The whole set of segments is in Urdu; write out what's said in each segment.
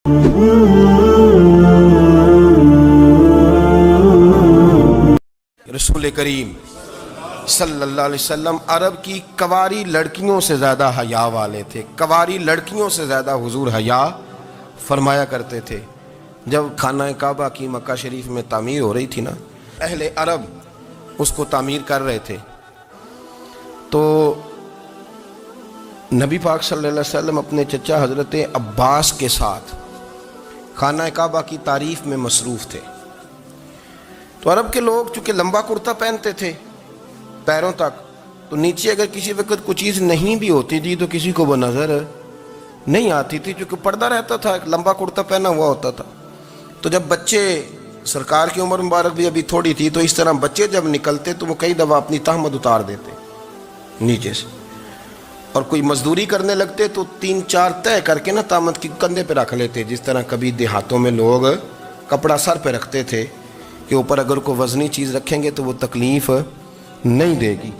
رسول کریم صلی اللہ علیہ وسلم عرب کی کواری لڑکیوں سے زیادہ حیا والے تھے. کواری لڑکیوں سے زیادہ حضور حیا فرمایا کرتے تھے. جب خانہ کعبہ کی مکہ شریف میں تعمیر ہو رہی تھی نا، اہل عرب اس کو تعمیر کر رہے تھے، تو نبی پاک صلی اللہ علیہ وسلم اپنے چچا حضرت عباس کے ساتھ خانہ کعبہ کی تعریف میں مصروف تھے. تو عرب کے لوگ چونکہ لمبا کرتا پہنتے تھے پیروں تک، تو نیچے اگر کسی وقت کوئی چیز نہیں بھی ہوتی تھی تو کسی کو وہ نظر نہیں آتی تھی، چونکہ پردہ رہتا تھا، ایک لمبا کرتا پہنا ہوا ہوتا تھا. تو جب بچے، سرکار کی عمر مبارک بھی ابھی تھوڑی تھی، تو اس طرح بچے جب نکلتے تو وہ کئی دفعہ اپنی تہمت اتار دیتے نیچے سے، اور کوئی مزدوری کرنے لگتے تو 3-4 طے کر کے نا تہمت کی کندھے پہ رکھ لیتے. جس طرح کبھی دیہاتوں میں لوگ کپڑا سر پہ رکھتے تھے کہ اوپر اگر کوئی وزنی چیز رکھیں گے تو وہ تکلیف نہیں دے گی.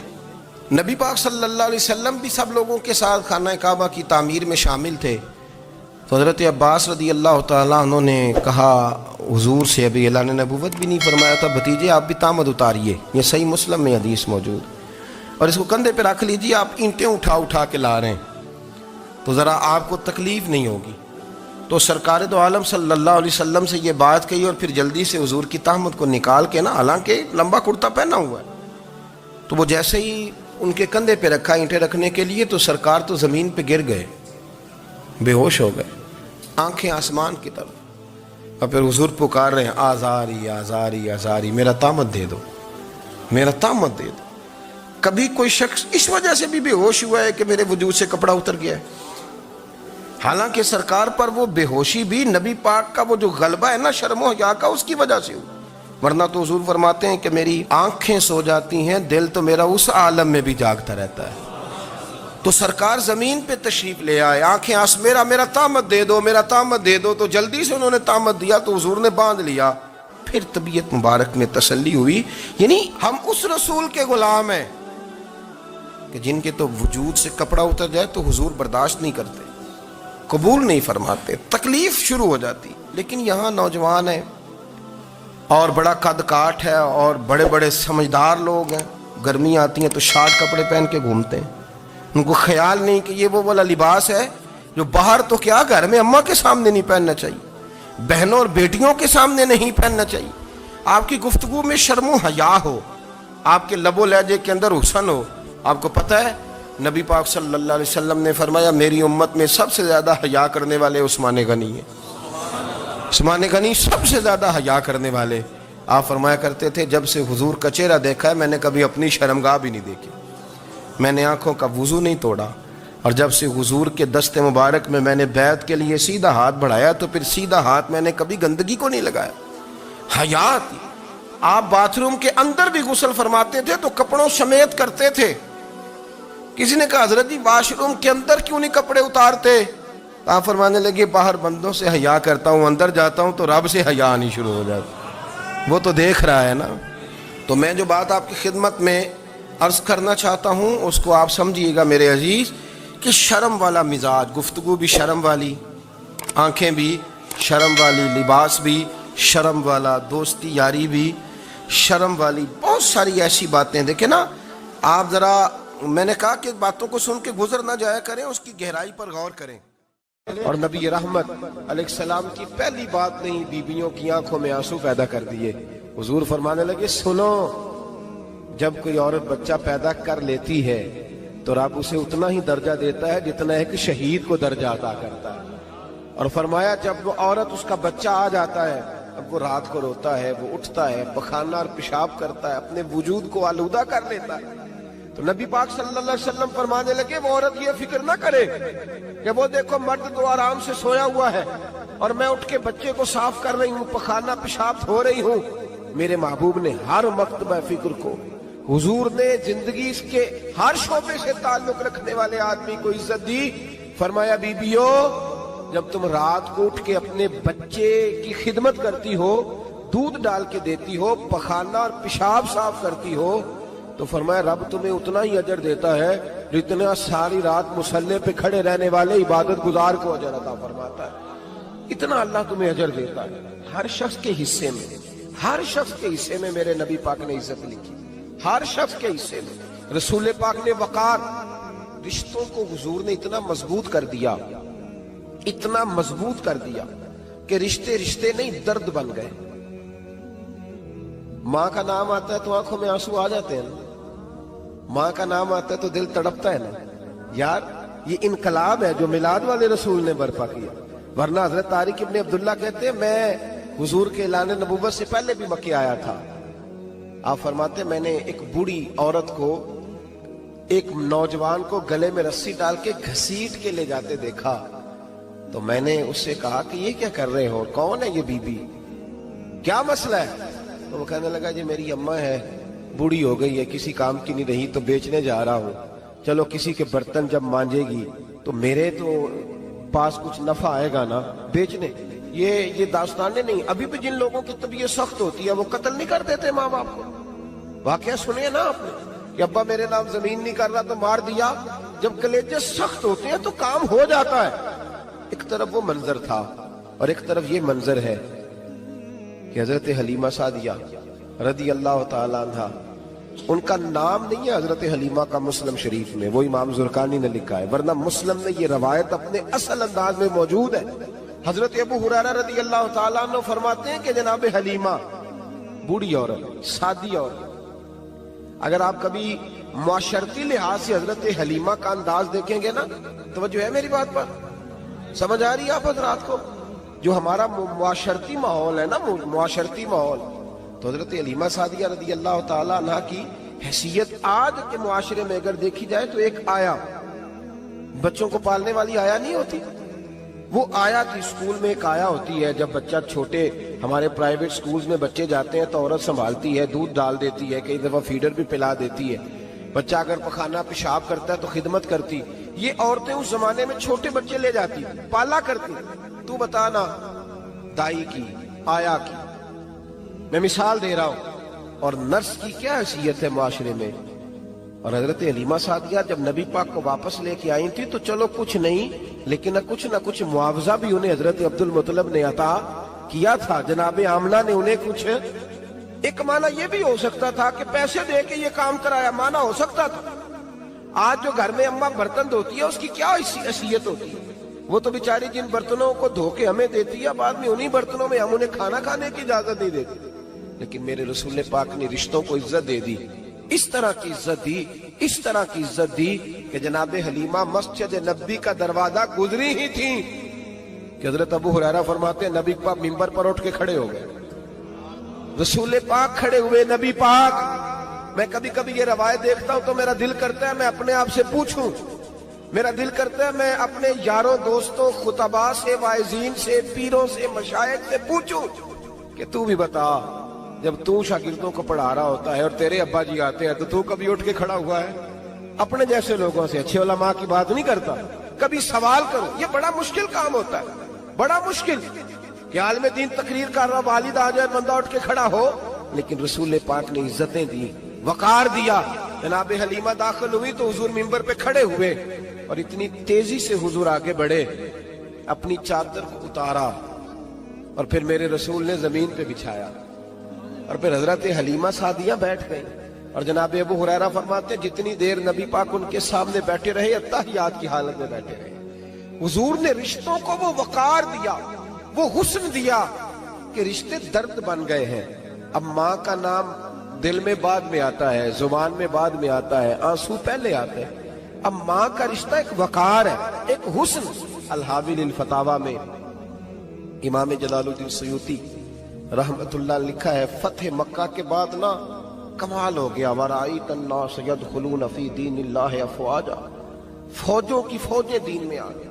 نبی پاک صلی اللہ علیہ وسلم بھی سب لوگوں کے ساتھ خانہ کعبہ کی تعمیر میں شامل تھے. تو حضرت عباس رضی اللہ تعالیٰ عنہ نے کہا حضور سے، ابھی اللہ نے نبوت بھی نہیں فرمایا تھا، بھتیجے آپ بھی تہمت اتاریے، یہ صحیح مسلم میں حدیث موجود، اور اس کو کندھے پہ رکھ لیجیے، آپ اینٹیں اٹھا اٹھا کے لا رہے ہیں تو ذرا آپ کو تکلیف نہیں ہوگی. تو سرکار دو عالم صلی اللہ علیہ وسلم سے یہ بات کہی، اور پھر جلدی سے حضور کی تہمت کو نکال کے نا، حالانکہ لمبا کرتا پہنا ہوا ہے، تو وہ جیسے ہی ان کے کندھے پہ رکھا اینٹیں رکھنے کے لیے، تو سرکار تو زمین پہ گر گئے، بے ہوش ہو گئے، آنکھیں آسمان کی طرف، اور پھر حضور پکار رہے ہیں آزاری آزاری آزاری، میرا تہمت دے دو، میرا تہمت دے دو. کبھی کوئی شخص اس وجہ سے بھی بے ہوش ہوا ہے کہ میرے وجود سے کپڑا اتر گیا ہے؟ حالانکہ سرکار پر وہ بے ہوشی بھی نبی پاک کا وہ جو غلبہ ہے نا شرم و حیا کا، اس کی وجہ سے ہوئی. ورنہ تو حضور فرماتے ہیں کہ میری آنکھیں سو جاتی ہیں، دل تو میرا اس عالم میں بھی جاگتا رہتا ہے. تو سرکار زمین پہ تشریف لے آئے، آنکھیں میرا تہمت دے دو، میرا تہمت دے دو. تو جلدی سے انہوں نے تہمت دیا تو حضور نے باندھ لیا. پھر طبیعت مبارک میں تسلی ہوئی. یعنی ہم اس رسول کے غلام ہیں کہ جن کے تو وجود سے کپڑا اتر جائے تو حضور برداشت نہیں کرتے، قبول نہیں فرماتے، تکلیف شروع ہو جاتی. لیکن یہاں نوجوان ہیں اور بڑا قد کاٹ ہے اور بڑے بڑے سمجھدار لوگ ہیں، گرمی آتی ہیں تو شارٹ کپڑے پہن کے گھومتے ہیں. ان کو خیال نہیں کہ یہ وہ والا لباس ہے جو باہر تو کیا گھر میں اماں کے سامنے نہیں پہننا چاہیے، بہنوں اور بیٹیوں کے سامنے نہیں پہننا چاہیے. آپ کی گفتگو میں شرم و حیا ہو، آپ کے لب و لہجے کے اندر حسن ہو. آپ کو پتہ ہے نبی پاک صلی اللہ علیہ وسلم نے فرمایا میری امت میں سب سے زیادہ حیا کرنے والے عثمان غنی ہیں. عثمان غنی سب سے زیادہ حیا کرنے والے. آپ فرمایا کرتے تھے جب سے حضور کا چہرہ دیکھا ہے میں نے کبھی اپنی شرمگاہ بھی نہیں دیکھی، میں نے آنکھوں کا وضو نہیں توڑا، اور جب سے حضور کے دست مبارک میں میں نے بیعت کے لیے سیدھا ہاتھ بڑھایا تو پھر سیدھا ہاتھ میں نے کبھی گندگی کو نہیں لگایا. حیا تھی. آپ باتھ روم کے اندر بھی غسل فرماتے تھے تو کپڑوں سمیت کرتے تھے. کسی نے کہا حضرت جی واش روم کے اندر کیوں نہیں کپڑے اتارتے؟ آپ فرمانے لگے باہر بندوں سے حیا کرتا ہوں، اندر جاتا ہوں تو رب سے حیا آنی شروع ہو جاتی، وہ تو دیکھ رہا ہے نا. تو میں جو بات آپ کی خدمت میں عرض کرنا چاہتا ہوں اس کو آپ سمجھیے گا میرے عزیز، کہ شرم والا مزاج، گفتگو بھی شرم والی، آنکھیں بھی شرم والی، لباس بھی شرم والا، دوستی یاری بھی شرم والی، بہت ساری ایسی باتیں. دیکھیں نا آپ ذرا، میں نے کہا کہ باتوں کو سن کے گزر نہ جایا کریں، اس کی گہرائی پر غور کریں. اور نبی رحمت علیہ السلام کی پہلی بات نہیں بیویوں کی آنکھوں میں آنسو پیدا کر دیے. حضور فرمانے لگے سنو، جب کوئی عورت بچہ پیدا کر لیتی ہے تو رب اسے اتنا ہی درجہ دیتا ہے جتنا ایک شہید کو درجہ عطا کرتا ہے. اور فرمایا جب وہ عورت اس کا بچہ آ جاتا ہے، اب وہ رات کو روتا ہے، وہ اٹھتا ہے، پخانہ اور پیشاب کرتا ہے، اپنے وجود کو آلودہ کر لیتا ہے. تو نبی پاک صلی اللہ علیہ وسلم فرمانے لگے وہ عورت یہ فکر نہ کرے کہ وہ دیکھو مرد تو آرام سے سویا ہوا ہے اور میں اٹھ کے بچے کو صاف کر رہی ہوں، پخانہ پیشاب دھو رہی ہوں. میرے محبوب نے ہر مکتبہ فکر کو، حضور نے زندگی اس کے ہر شعبے سے تعلق رکھنے والے آدمی کو عزت دی. فرمایا بیبیو جب تم رات کو اٹھ کے اپنے بچے کی خدمت کرتی ہو، دودھ ڈال کے دیتی ہو، پخانہ اور پیشاب صاف کرتی ہو، تو فرمایا رب تمہیں اتنا ہی اجر دیتا ہے جتنا ساری رات مصلی پہ کھڑے رہنے والے عبادت گزار کو اجر عطا فرماتا ہے. اتنا اللہ تمہیں اجر دیتا ہے. ہر شخص کے حصے میں، ہر شخص کے حصے میں میرے نبی پاک نے عزت لکھی، ہر شخص کے حصے میں. رسول پاک نے وقار، رشتوں کو حضور نے اتنا مضبوط کر دیا، اتنا مضبوط کر دیا کہ رشتے رشتے نہیں درد بن گئے. ماں کا نام آتا ہے تو آنکھوں میں آنسو آ جاتے ہیں نا، ماں کا نام آتا ہے تو دل تڑپتا ہے نا. یار یہ انقلاب ہے جو میلاد والے رسول نے برپا کیا. ورنہ حضرت طارق ابن عبداللہ کہتے ہیں میں حضور کے اعلان نبوت سے پہلے بھی مکے آیا تھا. آپ فرماتے ہیں میں نے ایک بوڑھی عورت کو، ایک نوجوان کو گلے میں رسی ڈال کے گھسیٹ کے لے جاتے دیکھا تو میں نے اس سے کہا کہ یہ کیا کر رہے ہو، کون ہے یہ بی بی، کیا مسئلہ ہے؟ تو وہ کہنے لگا جی میری اماں ہے، بوڑھی ہو گئی ہے، کسی کام کی نہیں رہی تو بیچنے جا رہا ہوں. چلو کسی کے برتن جب مانجے گی تو میرے تو پاس کچھ نفع آئے گا نا بیچنے. یہ داستانیں نہیں. ابھی بھی جن لوگوں کی طبیعت سخت ہوتی ہے وہ قتل نہیں کر دیتے ماں باپ کو. واقعہ سنیے نا آپ نے کہ ابا میرے نام زمین نہیں کر رہا تو مار دیا. جب کلیجے سخت ہوتے ہیں تو کام ہو جاتا ہے. ایک طرف وہ منظر تھا اور ایک طرف یہ منظر ہے کہ حضرت حلیمہ سعدیہ رضی اللہ تعالی عنہ، ان کا نام نہیں ہے حضرت حلیمہ کا مسلم شریف میں، وہ امام زرقانی نے لکھا ہے، ورنہ مسلم میں یہ روایت اپنے اصل انداز میں موجود ہے. حضرت ابو ہریرہ رضی اللہ تعالیٰ عنہ فرماتے ہیں کہ جناب حلیمہ بوڑھی عورت، سادی عورت. اگر آپ کبھی معاشرتی لحاظ سے حضرت حلیمہ کا انداز دیکھیں گے نا، توجہ ہے میری بات پر، سمجھ آ رہی ہے آپ حضرات کو؟ جو ہمارا معاشرتی ماحول ہے نا، معاشرتی ماحول، تو حضرت حلیمہ سعدیہ رضی اللہ تعالیٰ عنہ کی حیثیت آج کے معاشرے میں اگر دیکھی جائے تو ایک آیا، بچوں کو پالنے والی آیا نہیں ہوتی، وہ آیا تھی. اسکول میں ایک آیا ہوتی ہے، جب بچہ چھوٹے ہمارے پرائیویٹ سکولز میں بچے جاتے ہیں تو عورت سنبھالتی ہے، دودھ ڈال دیتی ہے، کئی دفعہ فیڈر بھی پلا دیتی ہے. بچہ اگر پخانہ پیشاب کرتا ہے تو خدمت کرتی. یہ عورتیں اس زمانے میں چھوٹے بچے لے جاتی، پالا کرتی. تو بتانا دائی کی، آیا کی، میں مثال دے رہا ہوں. اور نرس کی کیا حیثیت ہے معاشرے میں. اور حضرت حلیمہ سعدیہ جب نبی پاک کو واپس لے کے آئی تھی تو چلو کچھ نہیں، لیکن نہ کچھ معاوضہ بھی انہیں حضرت عبد المطلب نے عطا کیا تھا. جناب آمنہ نے انہیں کچھ، ایک معنی یہ بھی ہو سکتا تھا کہ پیسے دے کے یہ کام کرایا، معنی ہو سکتا تھا. آج جو گھر میں اماں برتن دھوتی ہے اس کی کیا حیثیت ہوتی ہے؟ وہ تو بیچاری جن برتنوں کو دھو کے ہمیں دیتی ہے، بعد میں انہی برتنوں میں ہم انہیں کھانا کھانے کی اجازت نہیں دیتے. لیکن میرے رسول پاک نے رشتوں کو عزت دے دی، اس طرح کی عزت دی، اس طرح کی عزت دی کہ جناب حلیمہ مسجد نبی کا دروازہ گزری ہی تھی کہ حضرت ابو ہریرہ فرماتے ہیں نبی پاک منبر پر اٹھ کے کھڑے ہو گئے. رسول پاک کھڑے ہوئے، نبی پاک. میں کبھی کبھی یہ روایت دیکھتا ہوں تو میرا دل کرتا ہے میں اپنے آپ سے پوچھوں، میرا دل کرتا ہے میں اپنے یاروں دوستوں خطباء سے، واعظین سے، پیروں سے، مشائخ سے پوچھوں کہ تو بھی بتا، جب تو شاگردوں کو پڑھا رہا ہوتا ہے اور تیرے ابا جی آتے ہیں تو کبھی اٹھ کے کھڑا ہوا ہے؟ اپنے جیسے لوگوں سے، اچھے علماء کی بات نہیں کرتا. کبھی سوال کرو. یہ بڑا مشکل کام ہوتا ہے، بڑا مشکل کہ عالم دین تقریر کر رہا، والد آ جائے، بندہ اٹھ کے کھڑا ہو. لیکن رسول پاک نے عزتیں دی، وقار دیا. جناب حلیمہ داخل ہوئی تو حضور منبر پہ کھڑے ہوئے اور اتنی تیزی سے حضور آگے بڑھے، اپنی چادر کو اتارا اور پھر میرے رسول نے زمین پہ بچھایا اور پھر حضرت حلیمہ سعدیہ بیٹھ گئی. اور جناب ابو ہریرہ فرماتے جتنی دیر نبی پاک ان کے سامنے بیٹھے رہے اتحیات کی حالت میں بیٹھے رہے. حضور نے رشتوں کو وہ وقار دیا، وہ حسن دیا کہ رشتے درد بن گئے ہیں. اب ماں کا نام دل میں بعد میں آتا ہے، زبان میں بعد میں آتا ہے، آنسو پہلے آتے ہیں. اب ماں کا رشتہ ایک وقار ہے، ایک حسن. الحاوی للفتاوی میں امام جلال الدین سیوطی رحمت اللہ لکھا ہے فتح مکہ کے بعد نا کمال ہو گیا. وَرَأَيْتَ النَّاسَ يَدْخُلُونَ فِي دِينِ اللَّهِ أَفْوَاجًا، فوجوں کی فوجیں دین میں آ گئے.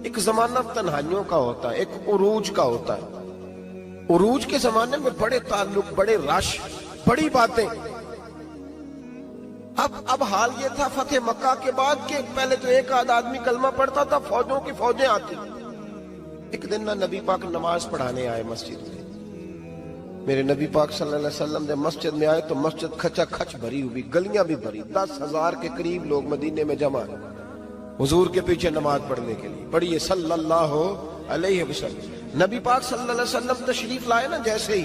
ایک زمانہ تنہائیوں کا ہوتا ہے، ایک عروج کا ہوتا ہے. عروج کے زمانے میں بڑے تعلق، بڑے رش، بڑی باتیں. اب حال یہ تھا فتح مکہ کے بعد کہ پہلے تو ایک آدھ آدمی کلمہ پڑھتا تھا، فوجوں کی فوجیں آتی. ایک دن نہ نبی پاک نماز پڑھانے آئے مسجد میں. میرے نبی پاک صلی اللہ علیہ وسلم جب مسجد میں آئے تو مسجد کھچا کھچ بھری ہوئی، گلیاں بھی بھری، 10,000 کے قریب لوگ مدینے میں جمع ہیں حضور کے پیچھے نماز پڑھنے کے لیے. پڑھیے صلی اللہ علیہ وسلم. نبی پاک صلی اللہ علیہ وسلم تشریف لائے نا، جیسے ہی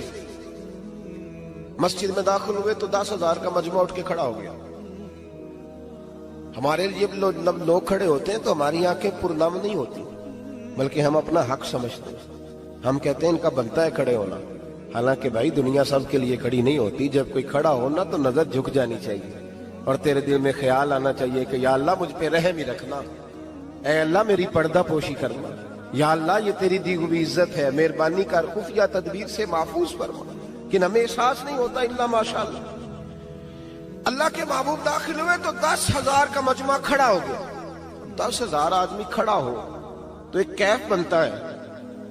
مسجد میں داخل ہوئے تو 10,000 کا مجمع اٹھ کے کھڑا ہو گیا. ہمارے لیے لوگ کھڑے ہوتے ہیں تو ہماری آنکھیں پرنم نہیں ہوتی، بلکہ ہم اپنا حق سمجھتے ہیں. ہم کہتے ہیں ان کا بنتا ہے کھڑے ہونا. حالانکہ بھائی دنیا سب کے لیے کھڑی نہیں ہوتی. جب کوئی کھڑا ہونا تو نظر جھک جانی چاہیے اور تیرے دل میں خیال آنا چاہیے کہ یا اللہ مجھ پہ رحم ہی رکھنا، اے اللہ میری پردہ پوشی کرنا، یا اللہ یہ تیری دی ہوئی عزت ہے، مہربانی کر خفیہ تدبیر سے محفوظ فرما. کہ ہمیں احساس نہیں ہوتا الا ماشاءاللہ. اللہ کے محبوب داخل ہوئے تو 10,000 کا مجمع کھڑا ہو گیا. 10,000 آدمی کھڑا ہو تو ایک کیف بنتا ہے.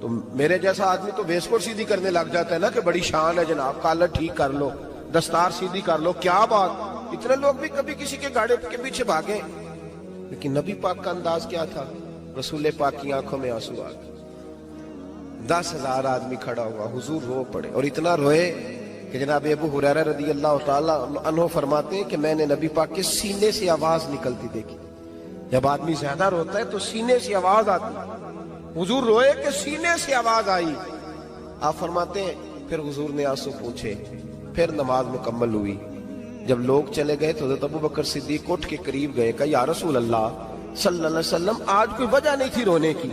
تو میرے جیسا آدمی تو ویس کوٹ سیدھی کرنے لگ جاتا ہے نا کہ بڑی شان ہے جناب، کالر ٹھیک کر لو، دستار سیدھی کر لو، کیا بات. اتنے لوگ بھی کبھی کسی کے گاڑے کے پیچھے بھاگے. لیکن نبی پاک کا انداز کیا تھا؟ رسول پاک کی آنکھوں میں آنسو آ گئے. 10,000 آدمی کھڑا ہوا، حضور رو پڑے اور اتنا روئے کہ جناب ابو ہریرہ رضی اللہ تعالی عنہ فرماتے ہیں کہ میں نے نبی پاک کے سینے سے آواز نکلتی دیکھی. جب آدمی زیادہ روتا ہے تو سینے سے آواز آتی. حضور روئے کہ سینے سے آواز آئی. آپ فرماتے ہیں پھر حضور نے آنسو پوچھے، پھر نماز مکمل ہوئی. جب لوگ چلے گئے تو حضرت ابو بکر صدیق اٹھ کے قریب گئے، کہا یا رسول اللہ صلی اللہ علیہ وسلم آج کوئی وجہ نہیں تھی رونے کی،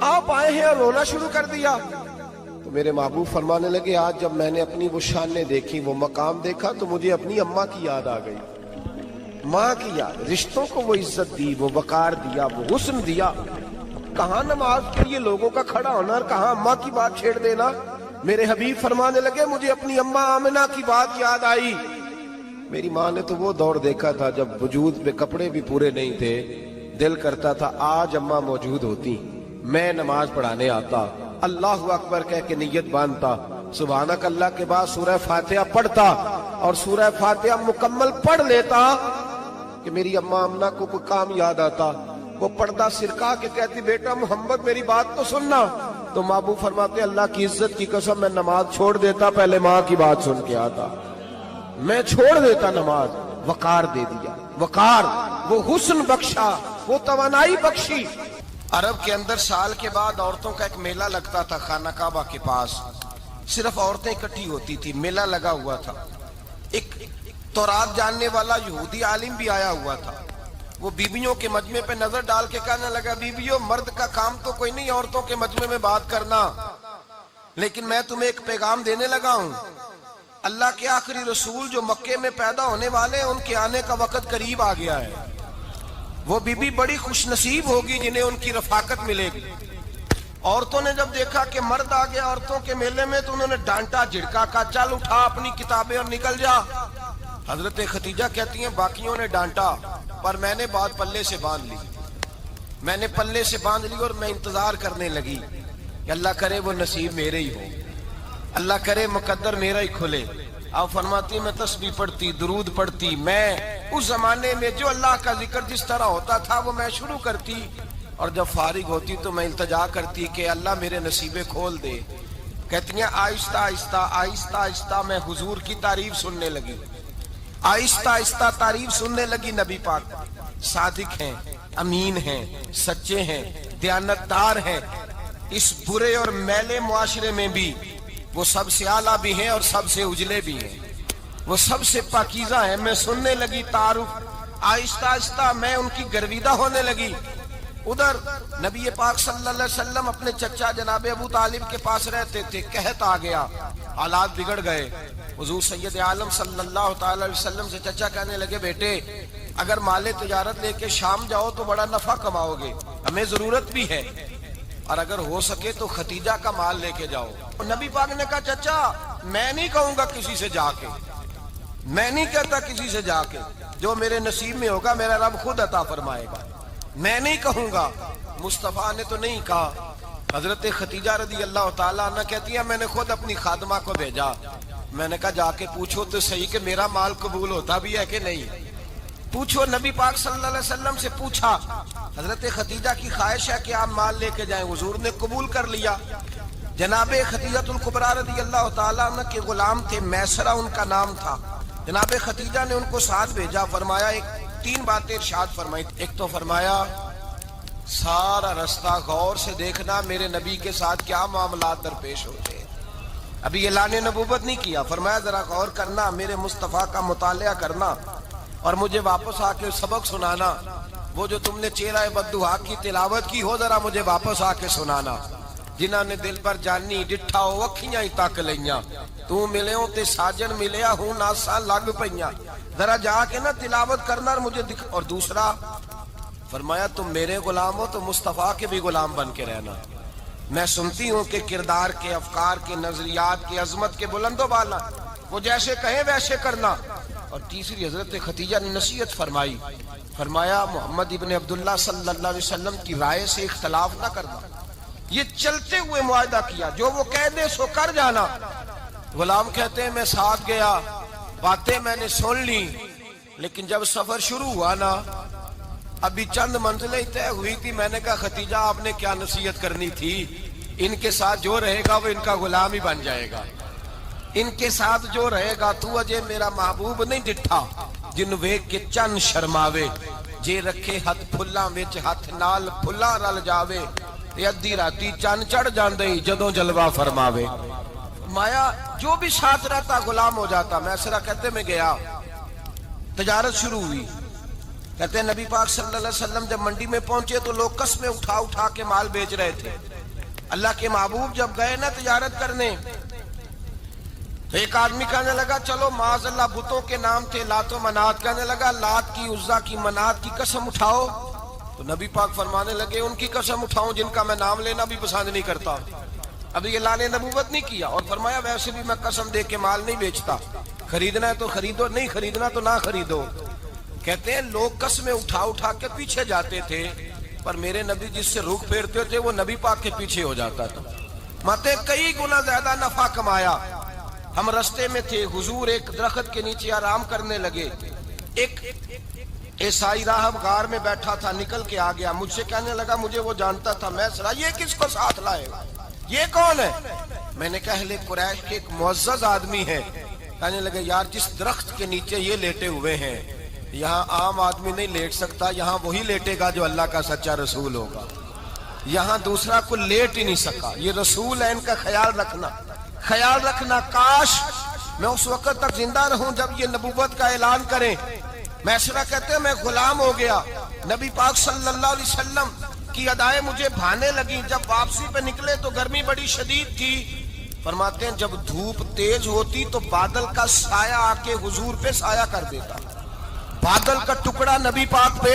آپ آئے ہیں اور رونا شروع کر دیا. تو میرے محبوب فرمانے لگے آج جب میں نے اپنی وہ شانیں دیکھی، وہ مقام دیکھا تو مجھے اپنی اماں کی یاد آ گئی. ماں کی یاد، رشتوں کو وہ عزت دی، وہ وقار دیا، وہ حسن دیا. کہاں نماز کے لیے لوگوں کا کھڑا ہونا اور کہاں اماں کی بات چھیڑ دینا. میرے حبیب فرمانے لگے مجھے اپنی اماں آمنہ کی بات یاد آئی. میری ماں نے تو وہ دور دیکھا تھا جب وجود پہ کپڑے بھی پورے نہیں تھے، دل کرتا تھا آج اماں موجود ہوتی، میں نماز پڑھانے آتا، اللہ اکبر کہہ کے نیت باندھتا، سبحانک اللہ کے بعد سورہ فاتحہ پڑھتا اور سورہ فاتحہ مکمل پڑھ لیتا کہ میری اماں آمنہ کو کوئی کام یاد آتا. وہ پردہ سرکا کے کہتی بیٹا محمد میری بات تو سننا. تو محبوب فرماتے اللہ کی عزت کی قسم میں نماز چھوڑ دیتا، پہلے ماں کی بات سن کے آتا. میں چھوڑ دیتا نماز. وقار دے دیا، وقار، وہ حسن بخشا، وہ توانائی بخشی. عرب کے اندر سال کے بعد عورتوں کا ایک میلہ لگتا تھا خانہ کعبہ کے پاس. صرف عورتیں اکٹھی ہوتی تھی، میلہ لگا ہوا تھا. ایک تورات جاننے والا یہودی عالم بھی آیا ہوا تھا. وہ بیویوں کے مجمع پہ نظر ڈال کے کہنے لگا بیویوں مرد کا کام تو کوئی نہیں عورتوں کے مجمع میں بات کرنا، لیکن میں تمہیں ایک پیغام دینے لگا ہوں. اللہ کے آخری رسول جو مکے میں پیدا ہونے والے ہیں ان کے آنے کا وقت قریب آ گیا ہے. وہ بیوی بڑی خوش نصیب ہوگی جنہیں ان کی رفاقت ملے گی. عورتوں نے جب دیکھا کہ مرد آ گیا عورتوں کے میلے میں تو انہوں نے ڈانٹا جھڑکا، کہا چل اٹھا اپنی کتابیں اور نکل جا. حضرت خدیجہ کہتی ہیں باقیوں نے ڈانٹا پر میں نے بات پلے سے باندھ لی. میں نے پلے سے باندھ لی اور میں انتظار کرنے لگی کہ اللہ کرے وہ نصیب میرے ہی ہو، اللہ کرے مقدر میرا ہی کھلے. آپ فرماتی میں تسبیح پڑھتی، درود پڑھتی. میں اس زمانے میں جو اللہ کا ذکر جس طرح ہوتا تھا وہ میں شروع کرتی اور جب فارغ ہوتی تو میں التجا کرتی کہ اللہ میرے نصیبے کھول دے. کہتی ہیں آہستہ آہستہ آہستہ آہستہ میں حضور کی تعریف سننے لگی. آہستہ آہستہ تعریف سننے لگی. نبی پاک صادق ہیں، امین ہیں، سچے ہیں، دیانتدار ہیں. اس برے اور میلے معاشرے میں بھی وہ سب سے اعلیٰ بھی ہیں اور سب سے اجلے بھی ہیں، وہ سب سے پاکیزہ ہیں. میں سننے لگی تعارف. آہستہ آہستہ میں ان کی گرویدہ ہونے لگی. ادھر نبی پاک صلی اللہ علیہ وسلم اپنے چچا جناب ابو طالب کے پاس رہتے تھے. قحط آ گیا، حالات بگڑ گئے. حضور سید عالم صلی اللہ تعالی علیہ وسلم سے چچا کہنے لگے بیٹے اگر مال تجارت لے کے شام جاؤ تو بڑا نفع کماؤ گے، ہمیں ضرورت بھی ہے، اور اگر ہو سکے تو ختیجہ کا مال لے کے جاؤ. نبی پاک نے کہا چچا میں نہیں کہوں گا کسی سے جا کے، میں نہیں کہتا کسی سے جا کے، جو میرے نصیب میں ہوگا میرا رب خود عطا فرمائے گا، میں نہیں کہوں گا. مصطفیٰ نے تو نہیں کہا. حضرت ختیجہ رضی اللہ تعالیٰ عنہ کہتی ہے میں نے خود اپنی خادمہ کو بھیجا. میں نے کہا جا کے پوچھو تو صحیح کہ میرا مال قبول ہوتا بھی ہے کہ نہیں. پوچھو. نبی پاک صلی اللہ علیہ وسلم سے پوچھا. حضرت ختیجہ کی خواہش ہے کہ آپ مال لے کے جائیں. حضور نے قبول کر لیا. جناب ختیجہ الکبریٰ رضی اللہ تعالیٰ عنہ کے غلام تھے، میسرہ ان کا نام تھا. جناب ختیجہ نے ان کو ساتھ بھیجا. فرمایا ایک 3 باتیں ارشاد فرمائی. ایک تو فرمایا سارا رستہ غور سے دیکھنا میرے نبی کے ساتھ کیا معاملات درپیش ہوتے ہیں. ابھی اعلان نبوت نہیں کیا. فرمایا ذرا غور کرنا، میرے مصطفیٰ کا مطالعہ کرنا اور مجھے واپس آ کے سبق سنانا. وہ جو تم نے چہرہ بددعا کی تلاوت کی ہو ذرا مجھے واپس آ کے سنانا. جنہاں نے دل پر جانی ڈٹھا ہو اکھیاں ہی تک لیاں، تو ملے ہوں تے ساجن ملیا ہوں ناساں لگ پئیاں. ذرا جا کے نا تلاوت کرنا اور مجھے اور دوسرا فرمایا تم میرے غلام ہو تو مصطفیٰ کے بھی غلام بن کے رہنا. میں سنتی ہوں کہ کردار کے، افکار کے، نظریات کے، عظمت کے بلند و بالا، وہ جیسے کہیں ویسے کرنا. اور تیسری حضرت خدیجہ نے نصیحت فرمائی. فرمایا محمد ابن عبداللہ صلی اللہ علیہ وسلم کی رائے سے اختلاف نہ کرنا. یہ چلتے ہوئے معاہدہ کیا، جو وہ کہہ دے سو کر جانا. غلام کہتے ہیں میں ساتھ گیا، باتیں میں نے سن لی، لیکن جب سفر شروع ہوا نا ابھی چند منزلیں طے ہوئی تھی. میں نے کہا خدیجہ آپ نے کیا نصیحت کرنی تھی؟ ان کے ساتھ جو رہے گا وہ ان کا غلام ہی بن جائے گا. ان کے ساتھ جو رہے گا تو اجے میرا محبوب نہیں ڈٹھا جن ویکھ کے چن شرماوے. جے رکھے ہاتھ پھلاں وچ ہاتھ نال پھلا رل جاوے، تے ادھی راتی چن چڑھ جاندے جدوں جلوہ فرماوے. مایا جو بھی ساتھ رہتا غلام ہو جاتا. میں سرا کہتے میں گیا، تجارت شروع ہوئی. کہتے ہیں نبی پاک صلی اللہ علیہ وسلم جب منڈی میں پہنچے تو لوگ قسمیں اٹھا اٹھا کے مال بیچ رہے تھے. اللہ کے محبوب جب گئے نا تجارت کرنے تو ایک آدمی کہنے لگا چلو معاذ اللہ بتوں کے نام تھے لات و منات، کہنے لگا لات کی، عزا کی، منات کی قسم اٹھاؤ. تو نبی پاک فرمانے لگے ان کی قسم اٹھاؤں جن کا میں نام لینا بھی پسند نہیں کرتا. ابھی اعلان نبوت نہیں کیا. اور فرمایا ویسے بھی میں قسم دے کے مال نہیں بیچتا، خریدنا ہے تو خریدو، نہیں خریدنا تو نہ خریدو. کہتے ہیں لوگ قسمیں اٹھا اٹھا کے پیچھے جاتے تھے، پر میرے نبی جس سے رخ پھیرتے تھے وہ نبی پاک کے پیچھے ہو جاتا تھا. ماتے کئی گنا زیادہ نفع کمایا. ہم رستے میں تھے، حضور ایک درخت کے نیچے آرام کرنے لگے. ایک عیسائی راہب غار میں بیٹھا تھا، نکل کے آ گیا. مجھ سے کہنے لگا مجھے وہ جانتا تھا. میں سنا یہ کس کو ساتھ لائے، یہ کون ہے؟ میں نے کہا اہل قریش کے ایک معزز آدمی ہے. کہنے لگے یار جس درخت کے نیچے یہ لیٹے ہوئے ہیں یہاں عام آدمی نہیں لیٹ سکتا، یہاں وہی لیٹے گا جو اللہ کا سچا رسول ہوگا. یہاں دوسرا کوئی لیٹ ہی نہیں سکا. یہ رسول ہے، ان کا خیال رکھنا، خیال رکھنا. کاش میں اس وقت تک زندہ رہوں جب یہ نبوت کا اعلان کریں. میسرہ کہتے ہیں میں غلام ہو گیا. نبی پاک صلی اللہ علیہ وسلم کی ادائیں مجھے بھانے لگی. جب واپسی پہ نکلے تو گرمی بڑی شدید تھی. فرماتے ہیں جب دھوپ تیز ہوتی تو بادل کا سایہ آ کے حضور پہ سایہ کر دیتا. بادل کا ٹکڑا نبی پاک پہ.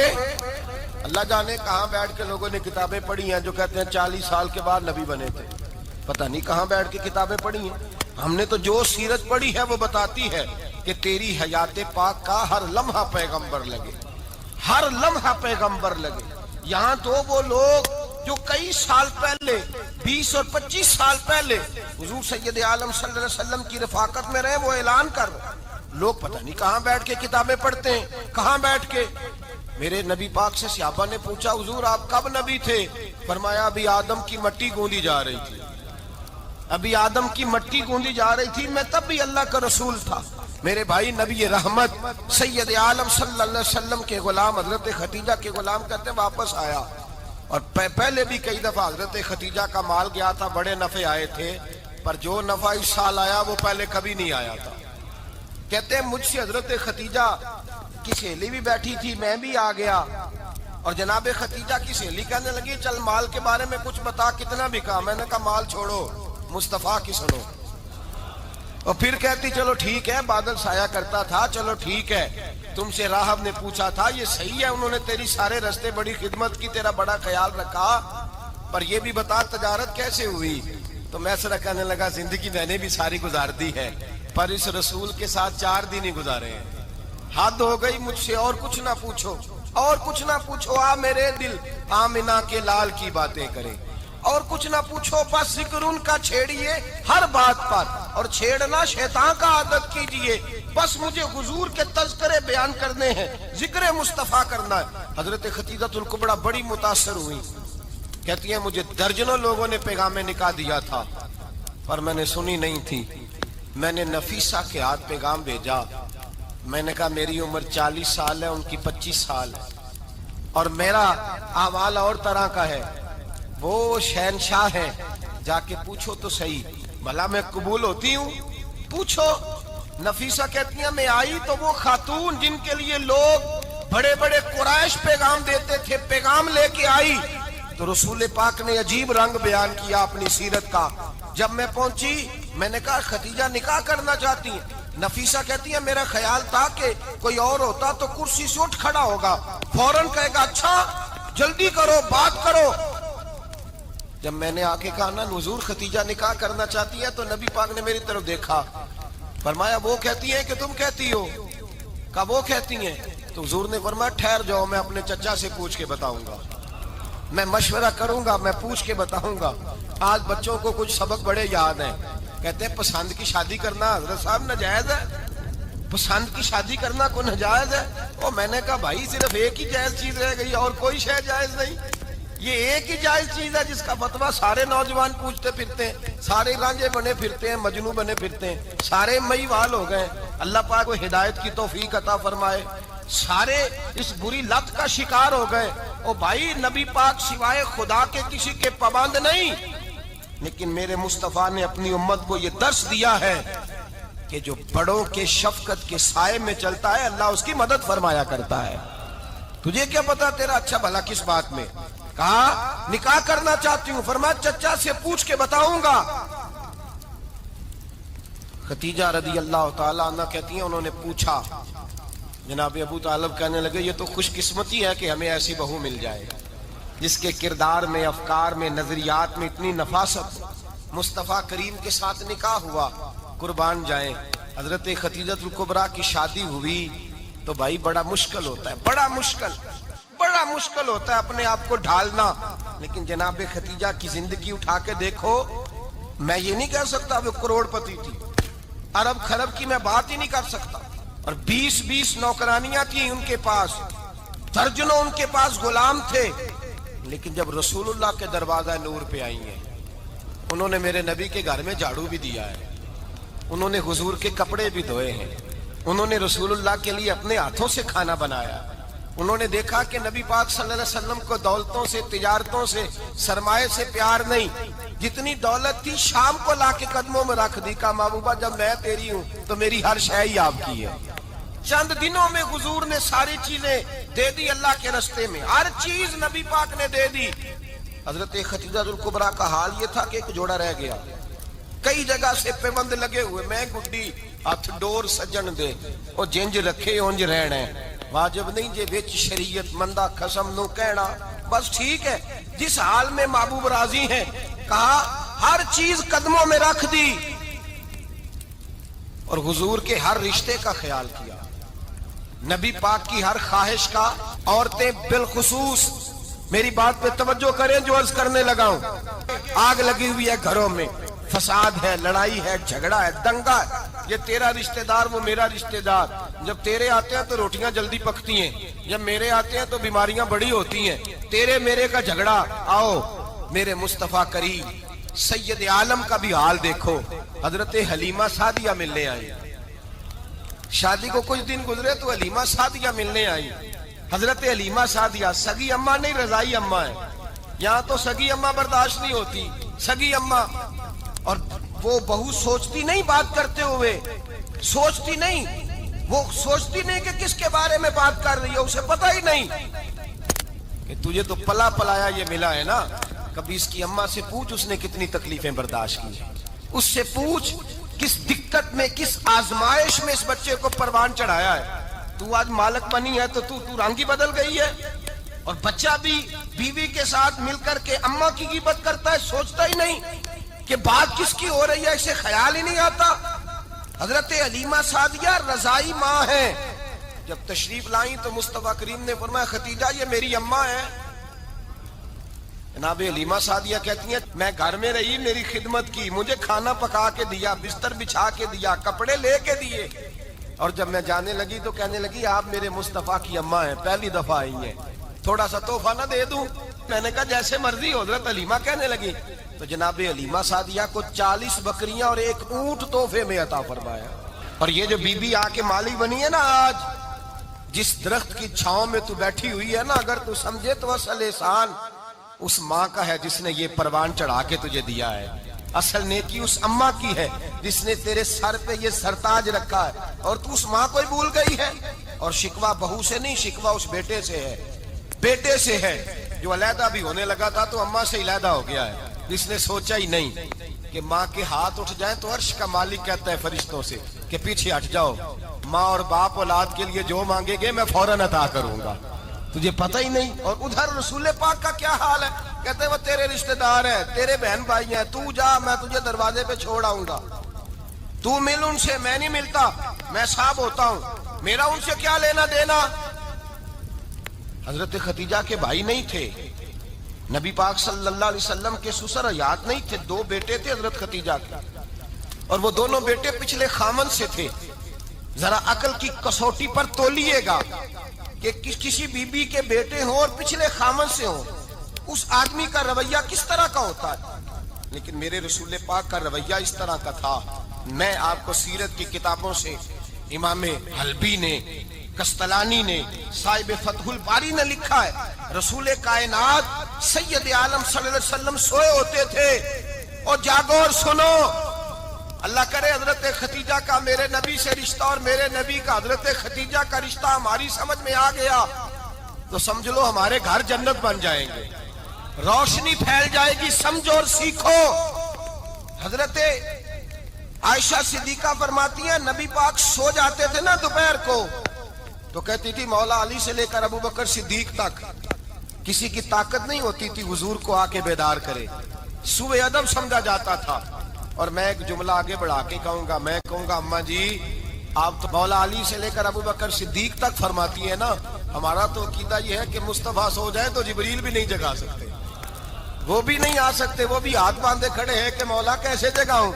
اللہ جانے کہاں بیٹھ کے لوگوں نے کتابیں پڑھی ہیں جو کہتے ہیں 40 سال کے بعد نبی بنے تھے. پتہ نہیں کہاں بیٹھ کے کتابیں پڑھی ہیں. ہم نے تو جو سیرت پڑھی ہے وہ بتاتی ہے کہ تیری حیات پاک کا ہر لمحہ پیغمبر لگے، ہر لمحہ پیغمبر لگے. یہاں تو وہ لوگ جو کئی سال پہلے 20 اور 25 سال پہلے حضور سید عالم صلی اللہ علیہ وسلم کی رفاقت میں رہے، وہ اعلان کر رہے. لوگ پتہ نہیں کہاں بیٹھ کے کتابیں پڑھتے ہیں، کہاں بیٹھ کے. میرے نبی پاک سے صحابہ نے پوچھا حضور آپ کب نبی تھے؟ فرمایا ابھی آدم کی مٹی گوندی جا رہی تھی، ابھی آدم کی مٹی گوندی جا رہی تھی، میں تب بھی اللہ کا رسول تھا. میرے بھائی نبی رحمت سید عالم صلی اللہ علیہ وسلم کے غلام حضرت خدیجہ کے غلام کہتے ہیں واپس آیا. اور پہلے بھی کئی دفعہ حضرت خدیجہ کا مال گیا تھا، بڑے نفع آئے تھے، پر جو نفع اس سال آیا وہ پہلے کبھی نہیں آیا تھا. کہتے ہیں مجھ سے حضرت خدیجہ کی سہیلی بھی بیٹھی تھی، میں بھی آ گیا. اور جناب خدیجہ کی سہیلی کہنے لگی چل مال کے بارے میں کچھ بتا، کتنا بکا؟ میں نے کہا مال چھوڑو، مصطفیٰ کی سنو. اور پھر کہتی چلو ٹھیک ہے، بادل سایہ کرتا تھا، چلو ٹھیک ہے. تم سے راہب نے پوچھا تھا، یہ صحیح ہے انہوں نے تیری سارے رستے بڑی خدمت کی، تیرا بڑا خیال رکھا، پر یہ بھی بتا تجارت کیسے ہوئی؟ تو میں سرا کہنے لگا زندگی میں نے بھی ساری گزار دی ہے، پر اس رسول کے ساتھ 4 دن ہی گزارے ہیں. حد ہو گئی مجھ سے، اور کچھ نہ پوچھو، اور کچھ نہ پوچھو. آ میرے دل آمنہ کے لال کی باتیں کرے، اور کچھ نہ پوچھو. بس ذکر ان کا چھیڑیے ہر بات پر، اور چھیڑنا شیطان کا عادت کیجئے. بس مجھے حضور کے تذکرے بیان کرنے ہیں، ذکر مصطفیٰ کرنا ہے. حضرت خدیجہ الکبریٰ بڑی متاثر ہوئی. کہتی ہیں مجھے درجنوں لوگوں نے پیغام نکاح دیا تھا، پر میں نے سنی نہیں تھی. میں نے نفیسہ کے ہاتھ پیغام بھیجا. میں نے کہا میری عمر 40 سال ہے، ان کی 25 سال ہے. اور میرا اعمال اور طرح کا ہے. وہ شہنشاہ ہے, جا کے پوچھو تو صحیح, بھلا میں قبول ہوتی ہوں؟ پوچھو. نفیسہ کہتی ہیں میں آئی تو وہ خاتون جن کے لیے لوگ بڑے بڑے قریش پیغام دیتے تھے, پیغام لے کے آئی. تو رسول پاک نے عجیب رنگ بیان کیا اپنی سیرت کا. جب میں پہنچی میں نے کہا خدیجہ نکاح کرنا چاہتی ہیں؟ نفیسہ کہتی ہے میرا خیال تھا کہ کوئی اور ہوتا تو کرسی سے اٹھ کھڑا ہوگا, فوراً کہے گا اچھا جلدی کرو بات کرو. جب میں نے آ کے کہا نا حضور خدیجہ نکاح کرنا چاہتی ہے, تو نبی پاک نے میری طرف دیکھا, فرمایا وہ کہتی ہیں کہ تم کہتی ہو؟ کہا وہ کہتی ہیں. تو حضور نے فرمایا ٹھہر جاؤ, میں اپنے چچا سے پوچھ کے بتاؤں گا, میں مشورہ کروں گا, میں پوچھ کے بتاؤں گا. آج بچوں کو کچھ سبق بڑے یاد ہیں, کہتے ہیں پسند کی شادی کرنا حضرت صاحب ناجائز ہے, پسند کی شادی کرنا کو ناجائز ہے. اور میں نے کہا بھائی صرف ایک ہی جائز چیز رہ گئی, اور کوئی شے جائز نہیں. یہ ایک ہی جائز چیز ہے جس کا فتویٰ سارے نوجوان پوچھتے پھرتے ہیں, سارے رانجے بنے پھرتے ہیں, مجنو بنے پھرتے ہیں, سارے مئی وال ہو گئے. اللہ پاک کو ہدایت کی توفیق عطا فرمائے. سارے اس بری لت کا شکار ہو گئے. او بھائی نبی پاک سوائے خدا کے کسی کے پابند نہیں, لیکن میرے مصطفیٰ نے اپنی امت کو یہ درس دیا ہے کہ جو بڑوں کے شفقت کے سائے میں چلتا ہے اللہ اس کی مدد فرمایا کرتا ہے. تجھے کیا پتا تیرا اچھا بھلا کس بات میں؟ کہا نکاح کرنا چاہتی ہوں, فرمایا چچا سے پوچھ کے بتاؤں گا. خدیجہ رضی اللہ تعالیٰ عنہ کہتی ہیں انہوں نے پوچھا. جناب ابو طالب کہنے لگے یہ تو خوش قسمتی ہے کہ ہمیں ایسی بہو مل جائے جس کے کردار میں, افکار میں, نظریات میں اتنی نفاست. مصطفیٰ کریم کے ساتھ نکاح ہوا, قربان جائیں. حضرت خدیجہ الکبریٰ کی شادی ہوئی تو بھائی بڑا مشکل ہوتا ہے, بڑا مشکل ہوتا ہے اپنے آپ کو ڈھالنا. لیکن جناب خدیجہ کی زندگی اٹھا کے دیکھو, میں یہ نہیں کہہ سکتا وہ کروڑ پتی تھی, ارب خرب کی میں بات ہی نہیں کر سکتا. اور 20 نوکرانیاں تھیں ان کے پاس, درجنوں ان کے پاس غلام تھے. لیکن جب رسول اللہ کے دروازہ نور پہ آئی ہیں, انہوں نے میرے نبی کے گھر میں جھاڑو بھی دیا ہے, انہوں نے حضور کے کپڑے بھی دھوئے ہیں, انہوں نے رسول اللہ کے لیے اپنے ہاتھوں سے کھانا بنایا. انہوں نے دیکھا کہ نبی پاک صلی اللہ علیہ وسلم کو دولتوں سے, تجارتوں سے, سرمایے سے پیار نہیں. جتنی دولت تھی شام کو لا کے قدموں میں رکھ دی. کہا محبوبہ جب میں تیری ہوں تو میری ہر شے ہی آپ کی ہے. چند دنوں میں حضور نے ساری چیزیں دے دی اللہ کے رستے میں, ہر چیز نبی پاک نے دے دی. حضرت خدیجہ الکبریٰ کا حال یہ تھا کہ ایک جوڑا رہ گیا, کئی جگہ سے پیوند لگے ہوئے, میں گڈی ہاتھ ڈور سجن دے او جنج رکھے اونج رہنا, واجب نہیں جے وچ شریعت مندہ قسم نو کہنا. بس ٹھیک ہے, جس حال میں محبوب راضی ہیں. کہا ہر چیز قدموں میں رکھ دی اور حضور کے ہر رشتے کا خیال کیا, نبی پاک کی ہر خواہش کا. عورتیں بالخصوص میری بات پہ توجہ کریں جو عرض کرنے لگا ہوں. آگ لگی ہوئی ہے گھروں میں, فساد ہے, لڑائی ہے, جھگڑا ہے, دنگا ہے, یہ تیرا رشتہ دار وہ میرا رشتہ دار. جب تیرے آتے ہیں تو روٹیاں جلدی پکتی ہیں, جب میرے آتے ہیں تو بیماریاں بڑی ہوتی ہیں. تیرے میرے کا جھگڑا. آؤ میرے مصطفیٰ کریم سید عالم کا بھی حال دیکھو. حضرت حلیمہ سعدیہ ملنے آئی, شادی کو کچھ دن گزرے تو حلیمہ سعدیہ ملنے آئی. حضرت حلیمہ سعدیہ سگی اماں نہیں رضائی اماں ہے. یہاں تو سگی اماں برداشت نہیں ہوتی, سگی اماں. اور وہ بہو سوچتی نہیں بات کرتے ہوئے, سوچتی نہیں, وہ سوچتی نہیں کہ کس کے بارے میں بات کر رہی ہے, اسے پتہ ہی نہیں کہ تجھے تو پلا پلایا یہ ملا ہے نا. کبھی اس کی اماں سے پوچھ اس نے کتنی تکلیفیں برداشت کی, اس سے پوچھ کس دقت میں, کس آزمائش میں اس بچے کو پروان چڑھایا ہے. تو آج مالک بنی ہے تو رنگ ہی بدل گئی ہے. اور بچہ بھی بیوی کے ساتھ مل کر کے اماں کی غیبت کرتا ہے, سوچتا ہی نہیں کہ بات کس کی ہو رہی ہے, اسے خیال ہی نہیں آتا. حضرت حلیمہ سعدیہ رضائی ماں ہیں. جب تشریف لائیں تو مصطفیٰ کریم نے فرمایا خدیجہ یہ میری اماں ہے. جناب حلیمہ سعدیہ کہتی ہیں میں گھر میں رہی, میری خدمت کی, مجھے کھانا پکا کے دیا, بستر بچھا کے دیا, کپڑے لے کے دیے. اور جب میں جانے لگی تو کہنے لگی آپ میرے مصطفیٰ کی اماں ہیں, پہلی دفعہ آئی ہیں, تھوڑا سا تحفہ نہ دے دوں؟ میں نے کہا جیسے مرضی. حضرت حلیمہ کہنے لگی. تو جناب حلیمہ سعدیہ کو 40 بکریاں اور 1 اونٹ تحفے میں عطا فرمایا. اور یہ جو بی بی آ کے مالی بنی ہے نا آج, جس درخت کی چھاؤں میں تو بیٹھی ہوئی ہے نا، اگر تو سمجھے تو اصل احسان اس ماں کا ہے جس نے یہ پروان چڑھا کے تجھے دیا ہے. اصل نیکی اس اماں کی ہے جس نے تیرے سر پہ یہ سرتاج رکھا ہے، اور تو اس ماں کو ہی بھول گئی ہے. اور شکوہ بہو سے نہیں، شکوہ اس بیٹے سے ہے، بیٹے سے ہے جو علیحدہ بھی ہونے لگا تھا تو اماں سے علیحدہ ہو گیا ہے، جس نے سوچا ہی نہیں کہ ماں کے ہاتھ اٹھ جائیں تو عرش کا مالک کہتا ہے فرشتوں سے کہ پیچھے ہٹ جاؤ، ماں اور باپ اولاد کے لیے جو مانگے گے میں فوراً عطا کروں گا. تجھے پتہ ہی نہیں. اور ادھر رسول پاک کا کیا حال ہے؟ کہتے ہیں وہ تیرے رشتہ دار ہیں، تیرے بہن بھائی ہیں، تو جا، میں تجھے دروازے پہ چھوڑ آؤں گا، تو مل ان سے. میں نہیں ملتا، میں صاحب ہوتا ہوں، میرا ان سے کیا لینا دینا. حضرت خدیجہ کے بھائی نہیں تھے، نبی پاک صلی اللہ علیہ وسلم کے سسر حیات نہیں تھے، 2 بیٹے تھے حضرت خدیجہ کے، اور وہ دونوں بیٹے پچھلے خامن سے تھے. ذرا عقل کی کسوٹی پر تولیے گا کہ کسی بی بی کے بیٹے ہوں اور پچھلے خامن سے ہوں، اس آدمی کا رویہ کس طرح کا ہوتا ہے. لیکن میرے رسول پاک کا رویہ اس طرح کا تھا. میں آپ کو سیرت کی کتابوں سے امام حلبی نے، کستلانی نے، صاحب فتح الباری نے لکھا ہے، رسول کائنات سید عالم صلی اللہ علیہ وسلم سوئے ہوتے تھے. اور جاگو اور سنو، اللہ کرے حضرت خدیجہ کا میرے نبی سے رشتہ اور میرے نبی کا حضرت خدیجہ کا رشتہ ہماری سمجھ میں آ گیا تو سمجھ لو ہمارے گھر جنت بن جائیں گے، روشنی پھیل جائے گی. سمجھو اور سیکھو. حضرت عائشہ صدیقہ فرماتی ہیں نبی پاک سو جاتے تھے نا دوپہر کو تو کہتی تھی مولا علی سے لے کر ابو بکر صدیق تک کسی کی طاقت نہیں ہوتی تھی حضور کو آ کے بیدار کرے. سوء ادب سمجھا جاتا تھا. اور میں ایک جملہ آگے بڑھا کے کہوں گا، میں کہوں گا اماں جی آپ تو مولا علی سے لے کر ابو بکر صدیق تک فرماتی ہیں نا، ہمارا تو عقیدہ یہ ہے کہ مصطفیٰ سو جائے تو جبریل بھی نہیں جگا سکتے، وہ بھی نہیں آ سکتے، وہ بھی ہاتھ باندھے کھڑے ہیں کہ مولا کیسے جگاؤں.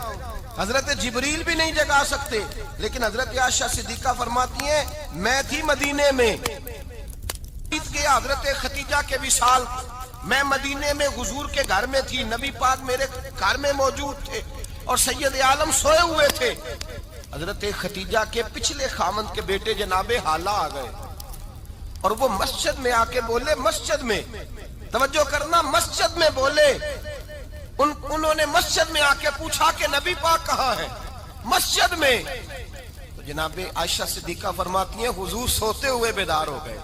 حضرت جبریل بھی نہیں جگا سکتے. لیکن حضرت عائشہ صدیقہ فرماتی ہیں میں تھی مدینے میں حضرت خدیجہ کے وصال، میں مدینے میں حضور کے گھر میں تھی، نبی پاک میرے گھر میں موجود تھے اور سید عالم سوئے ہوئے تھے. حضرت خدیجہ کے پچھلے خامند کے بیٹے جناب حالہ آ گئے اور وہ مسجد میں آ کے بولے، مسجد میں توجہ کرنا، مسجد میں بولے. انہوں نے مسجد میں آ کے پوچھا کہ نبی پاک کہاں ہے؟ مسجد میں. تو جناب عائشہ صدیقہ فرماتی ہیں حضور سوتے ہوئے بیدار ہو گئے.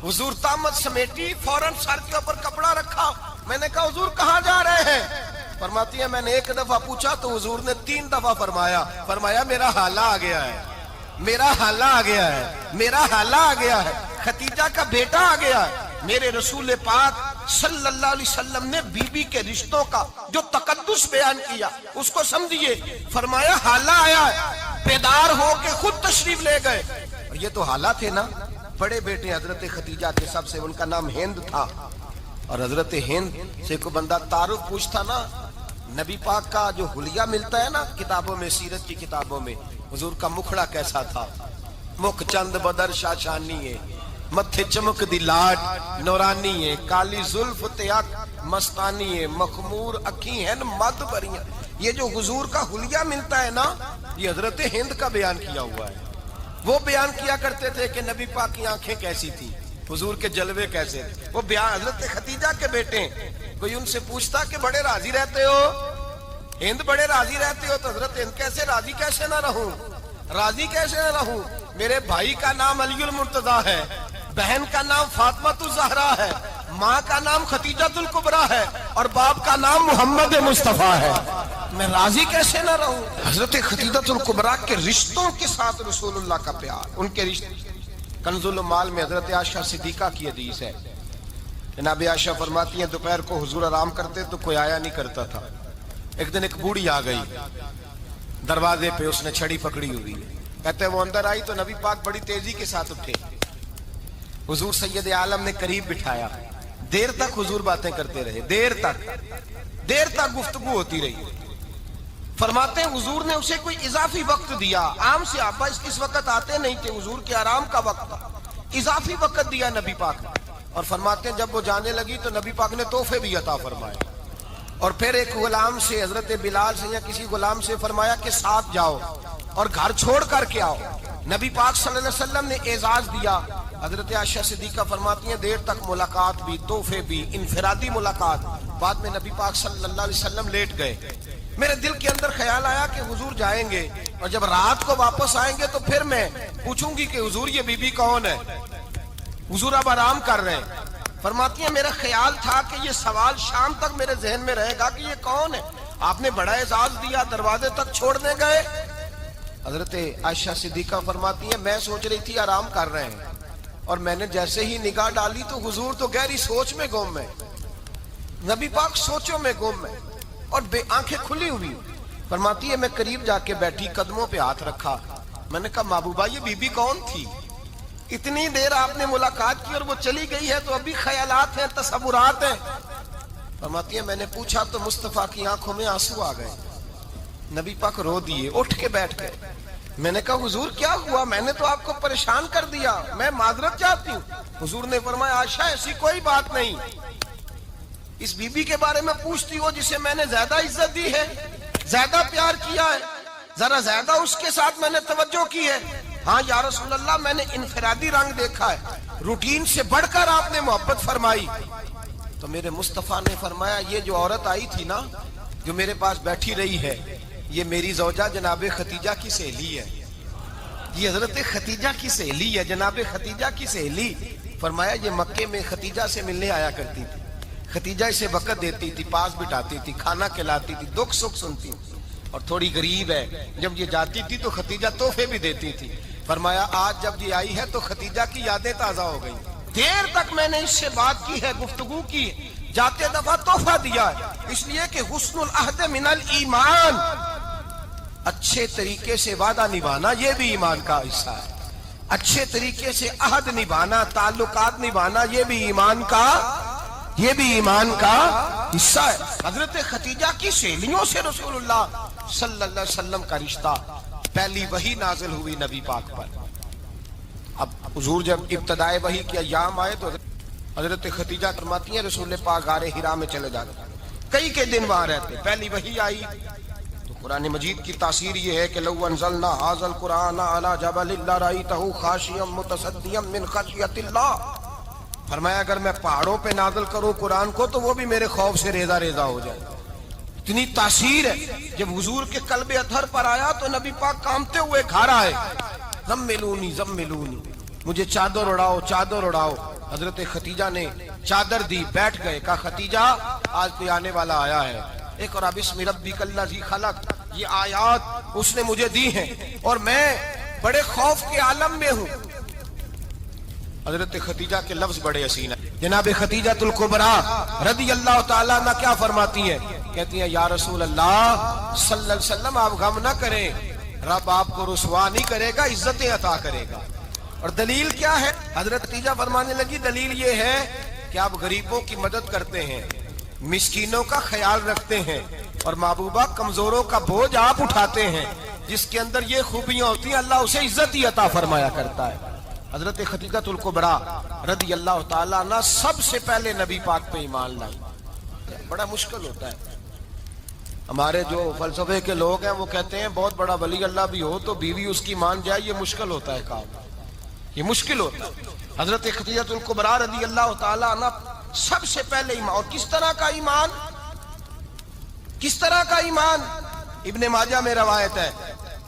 حضور طامت سمیٹی، فوراً سر کے اوپر کپڑا رکھا. میں نے کہا حضور کہاں جا رہے ہیں؟ فرماتی ہے میں نے 1 دفعہ پوچھا تو حضور نے 3 دفعہ فرمایا میرا حالہ آ گیا ہے، میرا حالہ آ گیا ہے، میرا حالہ آ گیا ہے، خدیجہ کا بیٹا آ گیا ہے. میرے رسول پاک صلی اللہ علیہ وسلم نے بی بی کے رشتوں کا جو تقدس بیان کیا اس کو سمجھیے. فرمایا حالہ آیا ہے، بیدار ہو کے خود تشریف لے گئے. اور یہ تو حالہ تھے نا، بڑے بیٹے حضرت خدیجہ کے سب سے، ان کا نام ہند تھا. اور حضرت ہند سے کوئی بندہ تعارف پوچھتا نا، نبی پاک کا جو حلیہ ملتا ہے نا کتابوں میں، سیرت کی کتابوں میں، حضور کا مکھڑا کیسا تھا، مکھ چند بدر شاشانی ہے، متھے چمک دی لاٹ نورانی ہے، کالی زلف تیاک مستانی ہے، مخمور اکھی ہیں مد بریاں. یہ جو حضور کا حلیہ ملتا ہے نا یہ حضرت ہند کا بیان کیا ہوا ہے. وہ بیان کیا کرتے تھے کہ نبی پاک کی آنکھیں کیسی تھی، حضور کے جلوے کیسے تھے. وہ بیان حضرت خدیجہ کے بیٹے ہیں. کوئی ان سے پوچھتا کہ بڑے راضی رہتے ہو ہند، بڑے راضی رہتے ہو، تو حضرت ہند کیسے راضی کیسے نہ رہوں، راضی کیسے نہ رہوں. میرے بھائی کا نام علی المرتضیٰ ہے، بہن کا نام فاطمہ الزہرا ہے، ماں کا نام خدیجہ الکبریٰ ہے اور باپ کا نام محمد مصطفیٰ ہے. میں راضی کیسے نہ رہوں. حضرت خدیجہ الکبریٰ کے رشتوں کے ساتھ رسول اللہ کا پیار، ان کے رشتے. کنز المال میں حضرت عائشہ صدیقہ کی حدیث ہے. جناب عائشہ فرماتی ہیں دوپہر کو حضور آرام کرتے تو کوئی آیا نہیں کرتا تھا. ایک دن ایک بوڑھی آ گئی دروازے پہ، اس نے چھڑی پکڑی ہوئی. کہتے وہ اندر آئی تو نبی پاک بڑی تیزی کے ساتھ اٹھے. حضور سید عالم نے قریب بٹھایا. دیر تک حضور باتیں کرتے رہے، دیر تک گفتگو ہوتی رہی. فرماتے ہیں حضور نے اسے کوئی اضافی وقت دیا. عام صحابہ اس وقت آتے نہیں تھے، حضور کے آرام کا وقت تھا. اضافی وقت دیا نبی پاک نے. اور فرماتے ہیں جب وہ جانے لگی تو نبی پاک نے تحفے بھی عطا فرمائے. اور پھر ایک غلام سے، حضرت بلال سے یا کسی غلام سے فرمایا کہ ساتھ جاؤ اور گھر چھوڑ کر کے آؤ. نبی پاک صلی اللہ علیہ وسلم نے اعزاز دیا. حضرت عائشہ صدیقہ فرماتی ہیں دیر تک ملاقات بھی، تحفے بھی، انفرادی ملاقات. بعد میں نبی پاک صلی اللہ علیہ وسلم لیٹ گئے. میرے دل کے اندر خیال آیا کہ حضور جائیں گے اور جب رات کو واپس آئیں گے تو پھر میں پوچھوں گی کہ حضور یہ بی بی کون ہے؟ حضور اب آرام کر رہے ہیں. فرماتی ہیں میرا خیال تھا کہ یہ سوال شام تک میرے ذہن میں رہے گا کہ یہ کون ہے. آپ نے بڑا اعزاز دیا، دروازے تک چھوڑنے گئے. حضرت عائشہ صدیقہ فرماتی ہیں میں سوچ رہی تھی آرام کر رہے ہیں، اور میں نے جیسے ہی نگاہ ڈالی تو حضور تو گہری سوچ میں گم ہے. نبی پاک سوچوں میں گم ہے اور آنکھیں کھلی ہوئی. فرماتی ہے میں قریب جا کے بیٹھی، قدموں پہ ہاتھ رکھا. میں نے کہا محبوبہ یہ بی بی کون تھی؟ اتنی دیر آپ نے ملاقات کی اور وہ چلی گئی ہے تو ابھی خیالات ہیں، تصورات ہیں. فرماتی ہے میں نے پوچھا تو مصطفیٰ کی آنکھوں میں آنسو آ گئے. نبی پاک رو دیے، اٹھ کے بیٹھ گئے. میں نے کہا حضور کیا ہوا؟ میں نے تو آپ کو پریشان کر دیا، میں معذرت چاہتی ہوں. حضور نے فرمایا عائشہ ایسی کوئی بات نہیں. اس بی بی کے بارے میں پوچھتی ہو جسے میں نے زیادہ عزت دی ہے، زیادہ پیار کیا ہے، ذرا زیادہ اس کے ساتھ میں نے توجہ کی ہے. ہاں یا رسول اللہ میں نے انفرادی رنگ دیکھا ہے، روٹین سے بڑھ کر آپ نے محبت فرمائی. تو میرے مصطفیٰ نے فرمایا یہ جو عورت آئی تھی نا، جو میرے پاس بیٹھی رہی ہے، یہ میری زوجہ جناب خدیجہ کی سہیلی ہے. یہ حضرت خدیجہ کی سہیلی ہے، جناب خدیجہ کی سہیلی. فرمایا یہ مکے میں خدیجہ سے ملنے آیا کرتی تھی. خدیجہ اسے وقت دیتی تھی، پاس بٹھاتی تھی، کھانا کھلاتی تھی، دکھ سکھ سنتی تھی. اور تھوڑی غریب ہے، جب یہ جاتی تھی تو خدیجہ تحفے بھی دیتی تھی. فرمایا آج جب یہ آئی ہے تو خدیجہ کی یادیں تازہ ہو گئی. دیر تک میں نے اس سے بات کی ہے، گفتگو کی، جاتے دفعہ تحفہ دیا ہے. اس لیے کہ حسن العہد من الایمان، اچھے طریقے سے وعدہ نبھانا یہ بھی ایمان کا حصہ ہے. اچھے طریقے سے عہد نبھانا، تعلقات نبھانا یہ بھی ایمان کا حصہ ہے. حضرت خدیجہ کی سہیلیوں سے رسول اللہ صلی اللہ علیہ وسلم کا رشتہ. پہلی وحی نازل ہوئی نبی پاک پر. اب حضور جب ابتدائے وحی کے ایام آئے تو حضرت خدیجہ فرماتی ہیں رسول پاک غار حرا میں چلے جاتے، کئی کے دن وہاں رہتے. پہلی وحی آئی تو قرآن مجید کی تاثیر یہ ہے کہ لو انزلنا ھذا القرآن علی جبل لرأیتہ خاشعا متصدعا من خشیۃ اللہ. فرمایا اگر میں پہاڑوں پہ نازل کروں قرآن کو تو وہ بھی میرے خوف سے ریزہ ریزہ ہو جائے. اتنی تاثیر ہے. جب حضور کے قلب اطہر پر آیا تو نبی پاک کامتے ہوئے گھر آئے. زملونی زملونی، مجھے چادر اڑاؤ چادر اڑاؤ. حضرت خدیجہ نے چادر دی، بیٹھ گئے. کہا خدیجہ آج کوئی آنے والا آیا ہے. اقرأ بسم ربک الذی خلق، یہ آیات اس نے مجھے دی ہیں اور میں بڑے خوف کے عالم میں ہوں. حضرت خدیجہ کے لفظ بڑے حسین ہیں. جناب خدیجہ الکبریٰ رضی اللہ تعالیٰ عنہ کیا فرماتی ہیں؟ کہتی ہیں یا رسول اللہ صلی اللہ علیہ وسلم آپ غم نہ کریں، رب آپ کو رسوا نہیں کرے گا، عزتیں عطا کرے گا. اور دلیل کیا ہے؟ حضرت خدیجہ فرمانے لگی دلیل یہ ہے کہ آپ غریبوں کی مدد کرتے ہیں، مسکینوں کا خیال رکھتے ہیں، اور محبوبہ کمزوروں کا بوجھ آپ اٹھاتے ہیں. جس کے اندر یہ خوبیاں ہوتی ہیں اللہ اسے عزت ہی عطا فرمایا کرتا ہے. حضرت خدیجہ الکبریٰ رضی اللہ تعالیٰ عنہ سب سے پہلے نبی پاک پہ ایمان لائی. بڑا مشکل ہوتا ہے. ہمارے جو فلسفے کے لوگ ہیں وہ کہتے ہیں بہت بڑا ولی اللہ بھی ہو تو بیوی اس کی مان جائے، یہ مشکل ہوتا ہے کام، یہ مشکل ہوتا ہے. حضرت خدیجہ الکبریٰ رضی اللہ تعالیٰ عنہ سب سے پہلے ایمان. اور کس طرح کا ایمان؟ کس طرح کا ایمان؟ ابن ماجہ میں روایت ہے،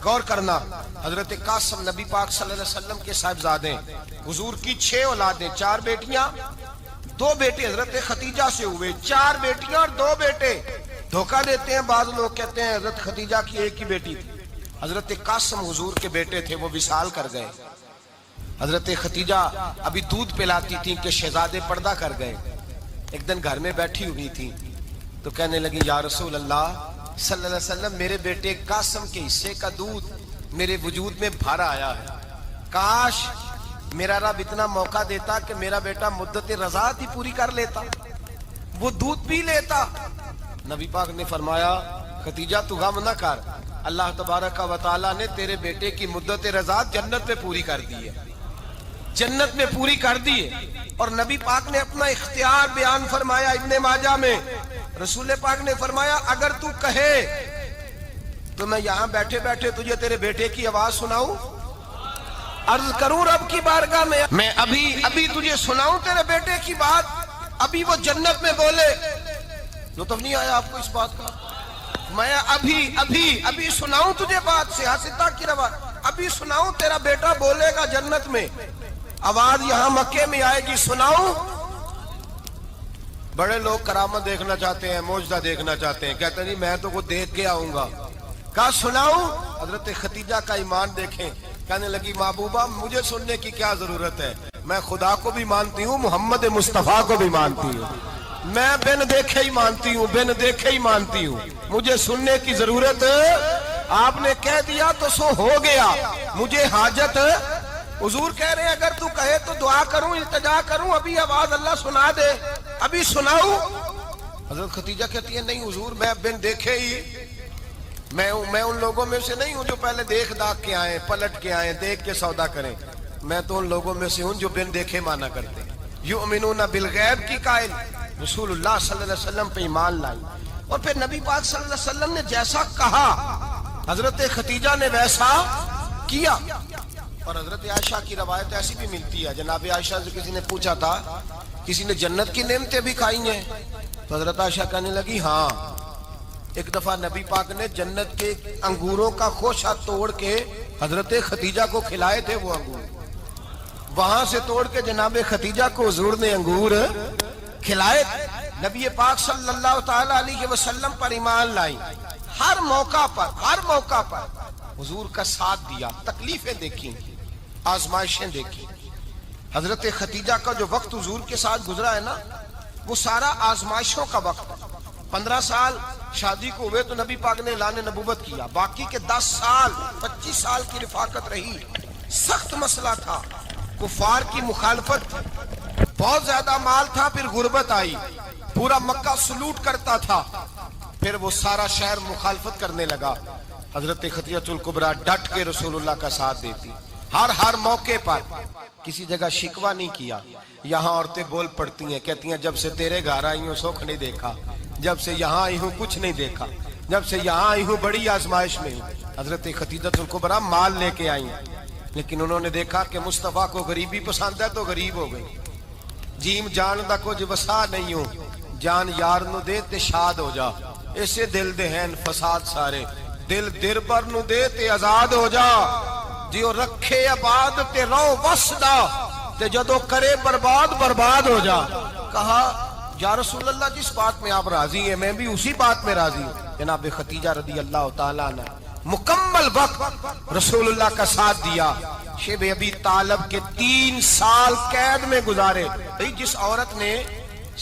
غور کرنا. حضرت قاسم نبی پاک صلی اللہ علیہ وسلم کے صاحبزادے، حضور کی 6 اولادیں، 4 بیٹیاں 2 بیٹے حضرت خدیجہ سے ہوئے، 4 بیٹیاں اور 2 بیٹے. دھوکہ دیتے ہیں بعض لوگ، کہتے ہیں حضرت خدیجہ کی ایک ہی بیٹی تھی. حضرت قاسم حضور کے بیٹے تھے، وہ وصال کر گئے. حضرت خدیجہ ابھی دودھ پلاتی تھیں کہ شہزادے پردہ کر گئے. ایک دن گھر میں بیٹھی ہوئی تھی تو کہنے لگی یا رسول اللہ صلی اللہ علیہ وسلم میرے بیٹے قاسم کے حصے کا دودھ میرے وجود میں بھر آیا ہے، کاش میرا رب اتنا موقع دیتا کہ میرا بیٹا مدت رضاعت ہی پوری کر لیتا، وہ دودھ پی لیتا. نبی پاک نے فرمایا خدیجہ تو غم نہ کر، اللہ تبارک و تعالیٰ نے تیرے بیٹے کی مدت رضاعت جنت میں پوری کر دی ہے، جنت میں پوری کر دی ہے. اور نبی پاک نے اپنا اختیار بیان فرمایا ابن ماجہ میں. رسول پاک نے فرمایا اگر تو کہے تو میں یہاں بیٹھے بیٹھے تجھے تیرے بیٹے کی آواز سناؤں. عرض کروں رب کی بارگاہ میں ابھی تجھے سناؤں تیرے بیٹے کی بات، ابھی وہ جنت میں بولے، لطف نہیں آیا آپ کو اس بات کا؟ میں ابھی سناؤں تجھے بات، سیاستہ کی روایت، ابھی سناؤں تیرا بیٹا بولے گا جنت میں، آواز یہاں مکے میں آئے گی، سناؤں؟ بڑے لوگ کرامت دیکھنا چاہتے ہیں، معجزہ دیکھنا چاہتے ہیں، کہتے ہیں جی میں تو وہ دیکھ کے آؤں گا، کہا سناؤں؟ حضرت ختیجہ کا ایمان دیکھیں، کہنے لگی محبوبہ مجھے سننے کی کیا ضرورت ہے، میں خدا کو بھی مانتی ہوں، محمد مصطفیٰ کو بھی مانتی ہوں، میں بن دیکھے ہی مانتی ہوں، مجھے سننے کی ضرورت، آپ نے کہہ دیا تو سو ہو گیا، مجھے حاجت، حضور کہہ رہے ہیں اگر تو کہے تو دعا کروں، التجا کروں، ابھی آواز اللہ سنا دے، ابھی سناؤں؟ حضرت ختیجہ کہتی ہے نہیں حضور میں بن دیکھے ہی، میں ان لوگوں میں سے نہیں ہوں جو پہلے دیکھ داکھ کے آئیں، پلٹ کے آئیں، دیکھ کے سودا کریں، میں تو ان لوگوں میں سے ہوں جو بن دیکھے مانا کرتے ہیں، یؤمنون بالغیب کی قائل، رسول اللہ صلی اللہ علیہ وسلم پہ ایمان لائی، اور پھر نبی پاک صلی اللہ علیہ وسلم نے جیسا کہا حضرت ختیجہ نے ویسا کیا۔ اور حضرت عائشہ کی روایت ایسی بھی ملتی ہے، جناب عائشہ سے کسی نے پوچھا تھا کسی نے جنت کی نعمتیں بھی کھائی ہیں؟ تو حضرت عائشہ کہنے لگی ہاں، ایک دفعہ نبی پاک نے جنت کے انگوروں کا خوشہ توڑ کے حضرت ختیجہ کو کھلائے تھے، وہ انگور وہاں سے توڑ کے جناب ختیجہ کو حضور نے انگور کھلائے، نبی پاک صلی اللہ تعالی علیہ وسلم پر ایمان لائی، ہر موقع پر حضور کا ساتھ دیا، تکلیفیں دیکھی، آزمائشیں دیکھی۔ حضرت ختیجہ کا جو وقت حضور کے ساتھ گزرا ہے نا، وہ سارا آزمائشوں کا وقت، 15 سال شادی کو ہوئے تو نبی پاک نے اعلان نبوت کیا، باقی کے 10 سال 25 سال کی رفاقت رہی، سخت مسئلہ تھا، کفار کی مخالفت، بہت زیادہ مال تھا، پھر غربت آئی، پورا مکہ سلوٹ کرتا تھا، پھر وہ سارا شہر مخالفت کرنے لگا، حضرت ختیجہ الکبریٰ ڈٹ کے رسول اللہ کا ساتھ دیتی، ہر موقع پر کسی جگہ شکوہ نہیں کیا۔ یہاں عورتیں بول پڑتی ہیں، کہتی ہیں جب سے تیرے گھر آئی ہوں سکھ نہیں دیکھا، جب سے یہاں آئی ہوں کچھ نہیں دیکھا، جب سے یہاں آئی ہوں بڑی آزمائش میں ہوں۔ حضرت ختیجہ الکبریٰ مال لے کے آئی ہیں، لیکن انہوں نے دیکھا کہ مصطفیٰ کو غریبی پسند ہے تو غریب ہو گئی، جیم جان دا کچھ وسا نہیں ہوں، جان یار نو دے تے شاد ہو جا، اسے دل دے ہیں فساد سارے، دل دربر نو دے تے آزاد ہو جا، جیو رکھے آباد تے رو وسدا تے جدو کرے برباد ہو جا۔ کہا یا رسول اللہ جس بات میں آپ راضی ہیں میں بھی اسی بات میں راضی ہوں۔ جناب ختیجہ رضی اللہ تعالیٰ عنہ مکمل وقت رسول اللہ کا ساتھ دیا، شیب ابی طالب کے 3 سال قید میں گزارے۔ جس عورت نے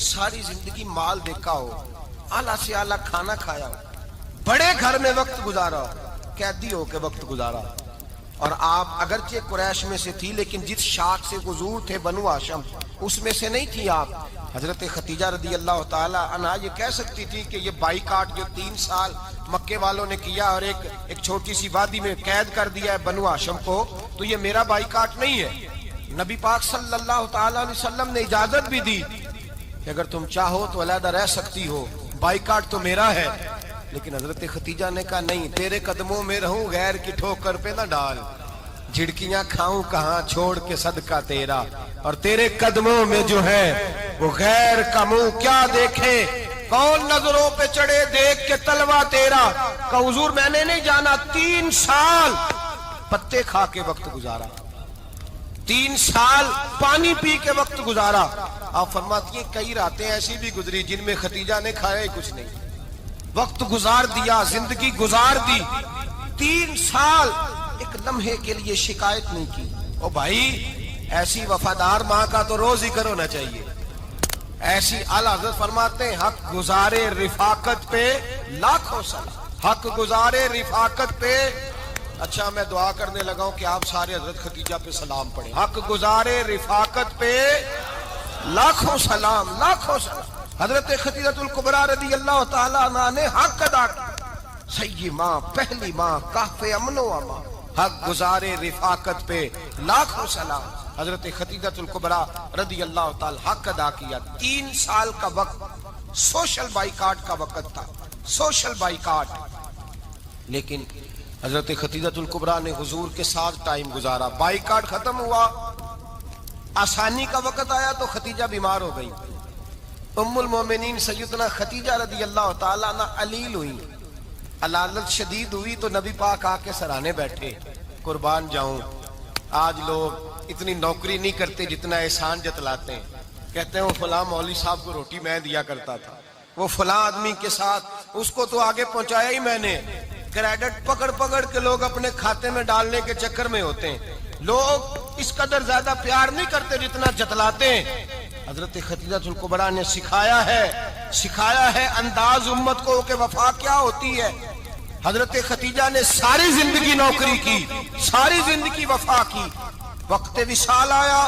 ساری زندگی مال دیکھا ہو، اعلیٰ سے اعلیٰ کھانا کھایا ہو، بڑے گھر میں وقت گزارا ہو، قیدی ہو کے وقت گزارا، اور آپ اگرچہ قریش میں سے تھی لیکن جس شاخ سے حضور تھے بنو ہاشم اس میں سے نہیں تھی آپ۔ حضرت ختیجہ رضی اللہ تعالی عنہا یہ کہہ سکتی تھی کہ یہ بائیکاٹ جو 3 سال مکے والوں نے کیا اور ایک چھوٹی سی وادی میں قید کر دیا ہے بنو ہاشم کو، تو یہ میرا بائیکاٹ نہیں ہے۔ نبی پاک صلی اللہ تعالی علیہ وسلم نے اجازت بھی دی کہ اگر تم چاہو تو علیحدہ رہ سکتی ہو، بائیکاٹ تو میرا ہے۔ لیکن حضرت ختیجہ نے کہا نہیں، تیرے قدموں میں رہوں، غیر کی ٹھوکر پہ نہ ڈال، جھڑکیاں کھاؤں کہاں چھوڑ کے صدقہ تیرا، اور تیرے قدموں میں جو ہے وہ غیر کا منہ کیا دیکھے، کون نظروں پہ چڑھے دیکھ کے تلوا تیرا۔ کہ حضور میں نے نہیں جانا، 3 سال پتے کھا کے وقت گزارا، 3 سال پانی پی کے وقت گزارا۔ آپ فرماتی ہیں کئی راتیں ایسی بھی گزری جن میں ختیجہ نے کھایا ہی کچھ نہیں، وقت گزار دیا، زندگی گزار دی، 3 سال ایک لمحے کے لیے شکایت نہیں کی۔ او بھائی ایسی وفادار ماں کا تو روز ذکر ہونا چاہیے۔ ایسی اعلیٰ حضرت فرماتے ہیں حق گزارے رفاقت پہ لاکھوں سلام، حق گزارے رفاقت پہ۔ اچھا میں دعا کرنے لگا ہوں کہ آپ سارے حضرت ختیجہ پہ سلام پڑھیں۔ حق گزارے رفاقت پہ لاکھوں سلام، لاکھوں سلام۔ حضرت ختیجہ الکبریٰ رضی اللہ تعالیٰ عنہ نے حق ادا کیا، صحیح ماں، پہلی ماں، کہف امن و امان، حق گزارے رفاقت پہ لاکھوں سلام۔ حضرت ختیجہ الکبریٰ رضی اللہ تعالی حق ادا کیا۔ 3 سال کا وقت سوشل بائیکاٹ کا وقت تھا، سوشل بائیکاٹ۔ لیکن حضرت خدیجۃ الکبریٰ نے حضور کے ساتھ ٹائم گزارا. بائیکاٹ ختم ہوا, آسانی کا وقت آیا تو خدیجہ بیمار ہو گئی. ام المومنین سیدنا خدیجہ رضی اللہ تعالیٰ عنہ علیل ہوئی, علالت شدید ہوئی تو نبی پاک آ کے سرانے بیٹھے. قربان جاؤں, آج لوگ اتنی نوکری نہیں کرتے جتنا احسان جتلاتے ہیں. کہتے ہیں وہ فلاں مولوی صاحب کو روٹی میں دیا کرتا تھا, وہ فلاں آدمی کے ساتھ اس کو تو آگے پہنچایا ہی میں نے. کریڈٹ پکڑ پکڑ کے لوگ اپنے کھاتے میں ڈالنے کے چکر میں ہوتے ہیں. لوگ اس قدر زیادہ پیار نہیں کرتے جتنا جتلاتے ہیں. حضرت خدیجۃ الکبریٰ نے سکھایا ہے انداز امت کو کہ وفا کیا ہوتی ہے. حضرت خدیجہ نے ساری زندگی نوکری کی, ساری زندگی وفا کی. وقت وصال آیا,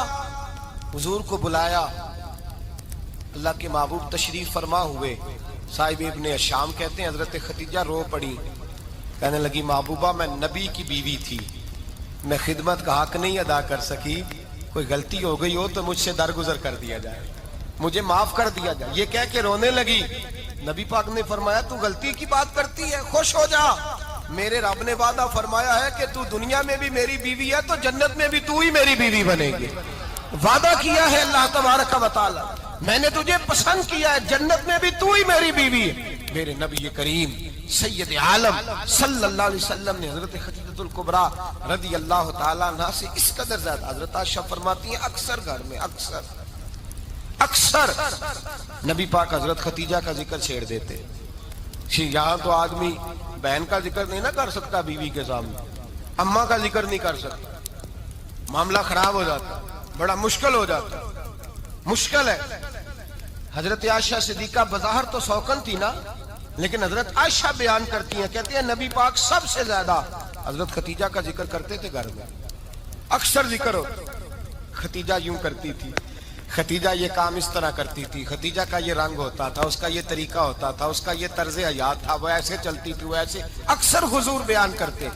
حضور کو بلایا. اللہ کے محبوب تشریف فرما ہوئے. صاحب ابن الشام کہتے ہیں حضرت خدیجہ رو پڑی, کہنے لگی محبوبہ میں نبی کی بیوی تھی, میں خدمت کا حق نہیں ادا کر سکی, کوئی غلطی ہو گئی ہو تو مجھ سے درگزر کر دیا جائے, مجھے معاف کر دیا جائے. یہ کہہ کے رونے لگی. نبی پاک نے فرمایا تو غلطی کی بات کرتی ہے, خوش ہو جا, میرے رب نے وعدہ فرمایا ہے کہ تو دنیا میں بھی میری بیوی ہے تو جنت میں بھی تو ہی میری بیوی بنے گی. وعدہ کیا ہے اللہ تبارک و تعالی, میں نے تجھے پسند کیا ہے, جنت میں بھی تو ہی میری بیوی ہے. میرے نبی کریم سید عالم صلی اللہ علیہ وسلم نے حضرت خدیجۃ الکبریٰ رضی اللہ تعالیٰ عنہ سے اس قدر زیادہ. حضرت عائشہ فرماتی ہیں اکثر گھر میں اکثر نبی پاک حضرت خدیجہ کا ذکر چھیڑ دیتے. یہاں تو آدمی بہن کا ذکر نہیں نہ کر سکتا بیوی کے سامنے, اماں کا ذکر نہیں کر سکتا, معاملہ خراب ہو جاتا, بڑا مشکل ہو جاتا, مشکل ہے. حضرت عائشہ صدیقہ بظاہر تو سوکن تھی نا, لیکن حضرت عائشہ بیان کرتی ہیں, کہتی ہیں نبی پاک سب سے زیادہ حضرت خدیجہ کا ذکر کرتے تھے گھر میں, اکثر ذکر ہوتا. خدیجہ یوں کرتی تھی, خدیجہ یہ کام اس طرح کرتی تھی, خدیجہ کا یہ رنگ ہوتا تھا, اس کا یہ طریقہ ہوتا تھا, اس کا یہ طرز حیات تھا, وہ ایسے چلتی تھی, وہ ایسے, اکثر حضور بیان کرتے.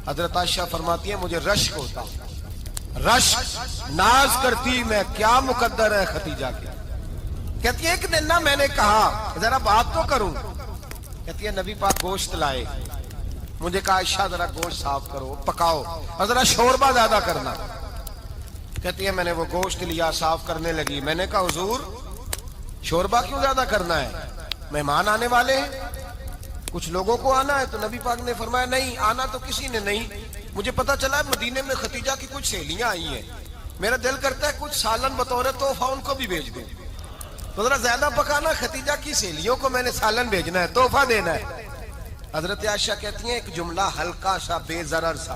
حضرت عائشہ فرماتی ہیں مجھے رشک ہوتا, رشک, ناز کرتی میں کیا مقدر ہے خدیجہ کے. کہتی ہے ایک دن نا میں نے کہا ذرا بات تو کروں, کہتی ہے نبی پاک گوشت لائے, مجھے کہا عائشہ ذرا گوشت صاف کرو, پکاؤ اور ذرا شوربہ زیادہ کرنا. کہتی ہے میں نے وہ گوشت لیا, صاف کرنے لگی. میں نے کہا حضور شوربہ کیوں زیادہ کرنا ہے, مہمان آنے والے ہیں, کچھ لوگوں کو آنا ہے. تو نبی پاک نے فرمایا نہیں, آنا تو کسی نے نہیں, مجھے پتا چلا ہے مدینے میں خدیجہ کی کچھ سہیلیاں آئی ہیں, میرا دل کرتا ہے کچھ سالن بطور تحفہ ان کو بھی بھیج دیں, تو ذرا زیادہ پکانا, خدیجہ کی سہیلیوں کو میں نے سالن بھیجنا ہے, تحفہ دینا ہے. حضرت عائشہ کہتی ہیں ایک جملہ ہلکا سا, بے ضرر سا,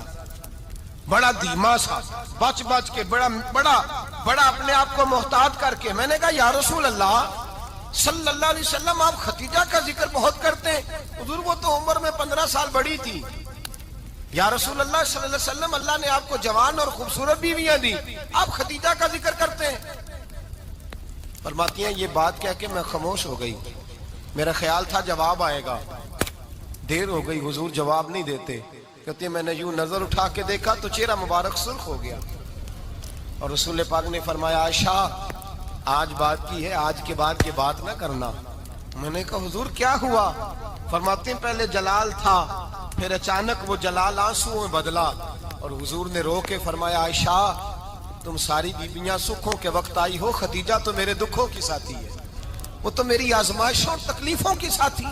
بڑا دھیما سا, بچ کے, بڑا اپنے آپ کو محتاط کر کے. میں نے کہا یا رسول اللہ صلی اللہ علیہ وسلم آپ خدیجہ کا ذکر بہت کرتے ہیں, حضور وہ تو عمر میں 15 سال بڑی تھی. یا رسول اللہ صلی اللہ علیہ وسلم اللہ نے آپ کو جوان اور خوبصورت بیویاں دی, آپ خدیجہ کا ذکر کرتے ہیں. فرماتی ہیں یہ بات کہہ کے میں خاموش ہو گئی, میرا خیال تھا جواب آئے گا, دیر ہو گئی, حضور جواب نہیں دیتے. کہتے ہیں میں نے یوں نظر اٹھا کے دیکھا تو چہرہ مبارک سرخ ہو گیا, اور رسول پاک نے فرمایا عائشہ آج بات کی ہے, آج کے بعد یہ بات نہ کرنا. میں نے کہا حضور کیا ہوا؟ فرماتے ہیں پہلے جلال تھا, پھر اچانک وہ جلال آنسو میں بدلا, اور حضور نے رو کے فرمایا عائشہ تم ساری بیویاں سکھوں کے وقت آئی ہو, خدیجہ تو میرے دکھوں کی ساتھی ہے, وہ تو میری آزمائشوں اور تکلیفوں کی ساتھی,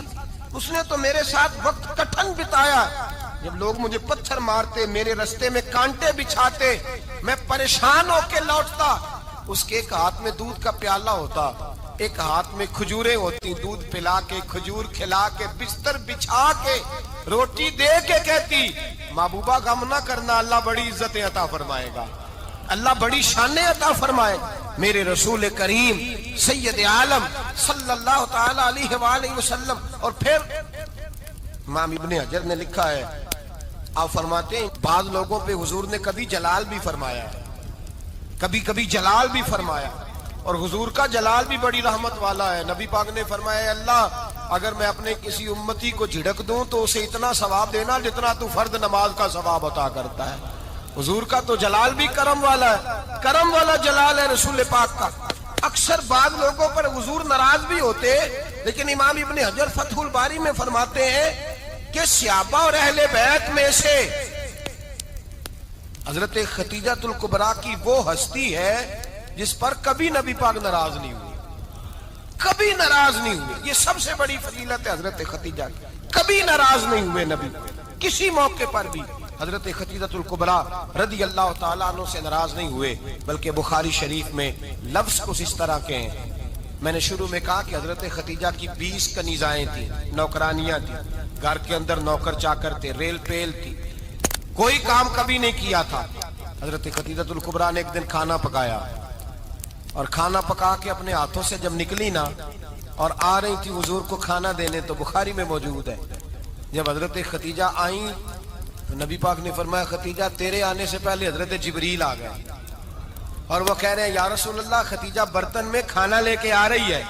اس نے تو میرے ساتھ وقت کٹھن بتایا. جب لوگ مجھے پتھر مارتے, میرے رستے میں کانٹے بچھاتے, میں پریشان ہو کے لوٹتا, اس کے ایک ہاتھ میں دودھ کا پیالہ ہوتا, ایک ہاتھ میں کھجوریں ہوتی, دودھ پلا کے, کھجور کھلا کے, بستر بچھا کے, روٹی دے کے کہتی محبوبہ غم نہ کرنا, اللہ بڑی عزتیں عطا فرمائے گا, اللہ بڑی شانیں عطا فرمائے. میرے رسول کریم سید عالم صلی اللہ تعالی علیہ وآلہ وسلم. اور پھر امام ابن حجر نے لکھا ہے, آپ فرماتے ہیں بعض لوگوں پہ حضور نے کبھی جلال بھی فرمایا, کبھی جلال بھی فرمایا, اور حضور کا جلال بھی بڑی رحمت والا ہے. نبی پاک نے فرمایا اللہ اگر میں اپنے کسی امتی کو جھڑک دوں تو اسے اتنا ثواب دینا جتنا تو فرض نماز کا ثواب عطا کرتا ہے. حضور کا تو جلال بھی کرم والا ہے, کرم والا جلال ہے رسول پاک کا. اکثر بعض لوگوں پر حضور ناراض بھی ہوتے, لیکن امام ابن حجر فتح الباری میں فرماتے ہیں کہ صحابہ اور اہل بیت میں سے حضرت خدیجہ الکبریٰ کی وہ ہستی ہے جس پر کبھی نبی پاک ناراض نہیں ہوئے، کبھی ناراض نہیں ہوئے. یہ سب سے بڑی فضیلت ہے حضرت خدیجہ کی. کبھی ناراض نہیں ہوئے نبی، کسی موقع پر بھی حضرت خدیجہ الکبریٰ رضی اللہ تعالیٰ عنہ سے ناراض نہیں ہوئے. بلکہ بخاری شریف میں لفظ کچھ اس طرح کے ہیں. میں نے شروع میں کہا کہ حضرت خدیجہ کی 20 کنیزائیں تھیں، نوکرانیاں تھیں، گھر کے اندر نوکر چاکر تھے، ریل پیل تھی، کوئی کام کبھی نہیں کیا تھا. حضرت خدیجہ الکبریٰ نے ایک دن کھانا پکایا، اور کھانا پکا کے اپنے ہاتھوں سے جب نکلی نا اور آ رہی تھی حضور کو کھانا دینے، تو بخاری میں موجود ہے جب حضرت خدیجہ آئیں تو نبی پاک نے فرمایا خدیجہ تیرے آنے سے پہلے حضرت جبریل آ گئے، اور وہ کہہ رہے ہیں یا رسول اللہ خدیجہ برتن میں کھانا لے کے آ رہی ہے،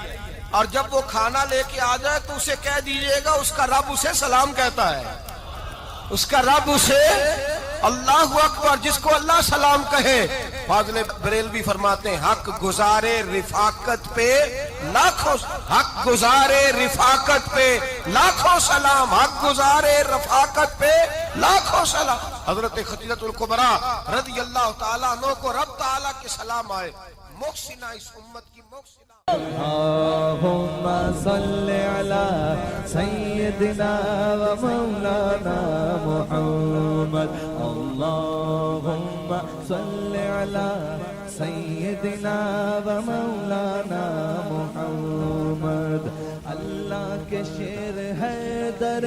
اور جب وہ کھانا لے کے آ جائے تو اسے کہہ دیجئے گا اس کا رب اسے سلام کہتا ہے، اس کا رب اسے اللہ اکبر، جس کو اللہ سلام کہے. فاضل بریلوی فرماتے ہیں حق گزارے رفاقت پہ لاکھوں، حق گزارے رفاقت پہ لاکھوں سلام، حق گزارے رفاقت پہ لاکھوں سلام. حضرت خدیجہ الکبریٰ رضی اللہ تعالیٰ عنہ کو رب تعالیٰ کے سلام آئے. محسنہ، اس امت کی محسنہ. اللہم صلی علی سیدنا و مولانا محمد. اللہم صلی علی سیدنا و مولانا محمد. اللہ کے شیر حیدر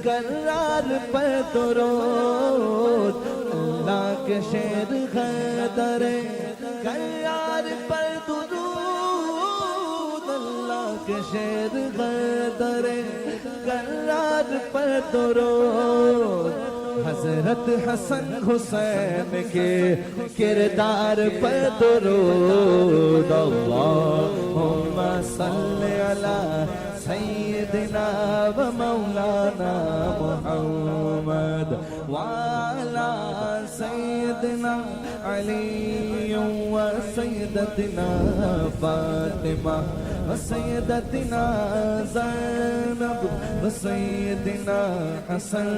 کرار پر درود، اللہ کے شیر حیدر کرار پر درود، اللہ کے شیر حیدر کرار پر درود. حضرت حسن حسین کے کردار پر درود. اللہم صلی علی سیدنا و مولانا محمد وعلی سیدنا علی و سیدتنا فاطمہ و سیدتنا زینب و سیدنا حسن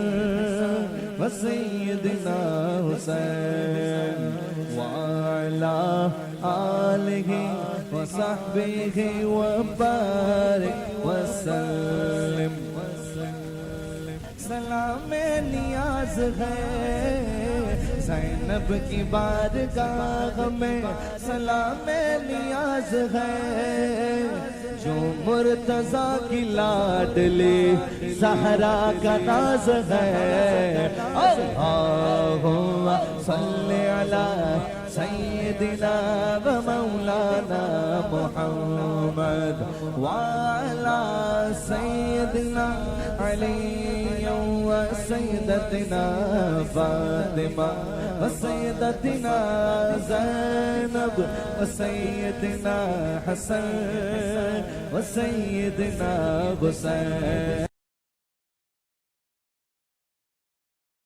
و سیدنا حسین وعلی آلہ و صحبہ و بارک وسلم. سلام نیاز ہے زینب کی بارگاہ میں، سلام نیاز ہے جو مرتضیٰ کی لاڈلی زہرا کا ناز ہے. اللہم صلی علی سیدنا و مولانا محمد وعلی سیدنا علی و سیدتنا فاطمہ و سیدتنا زینب و سیدنا حسن و سیدنا حسین.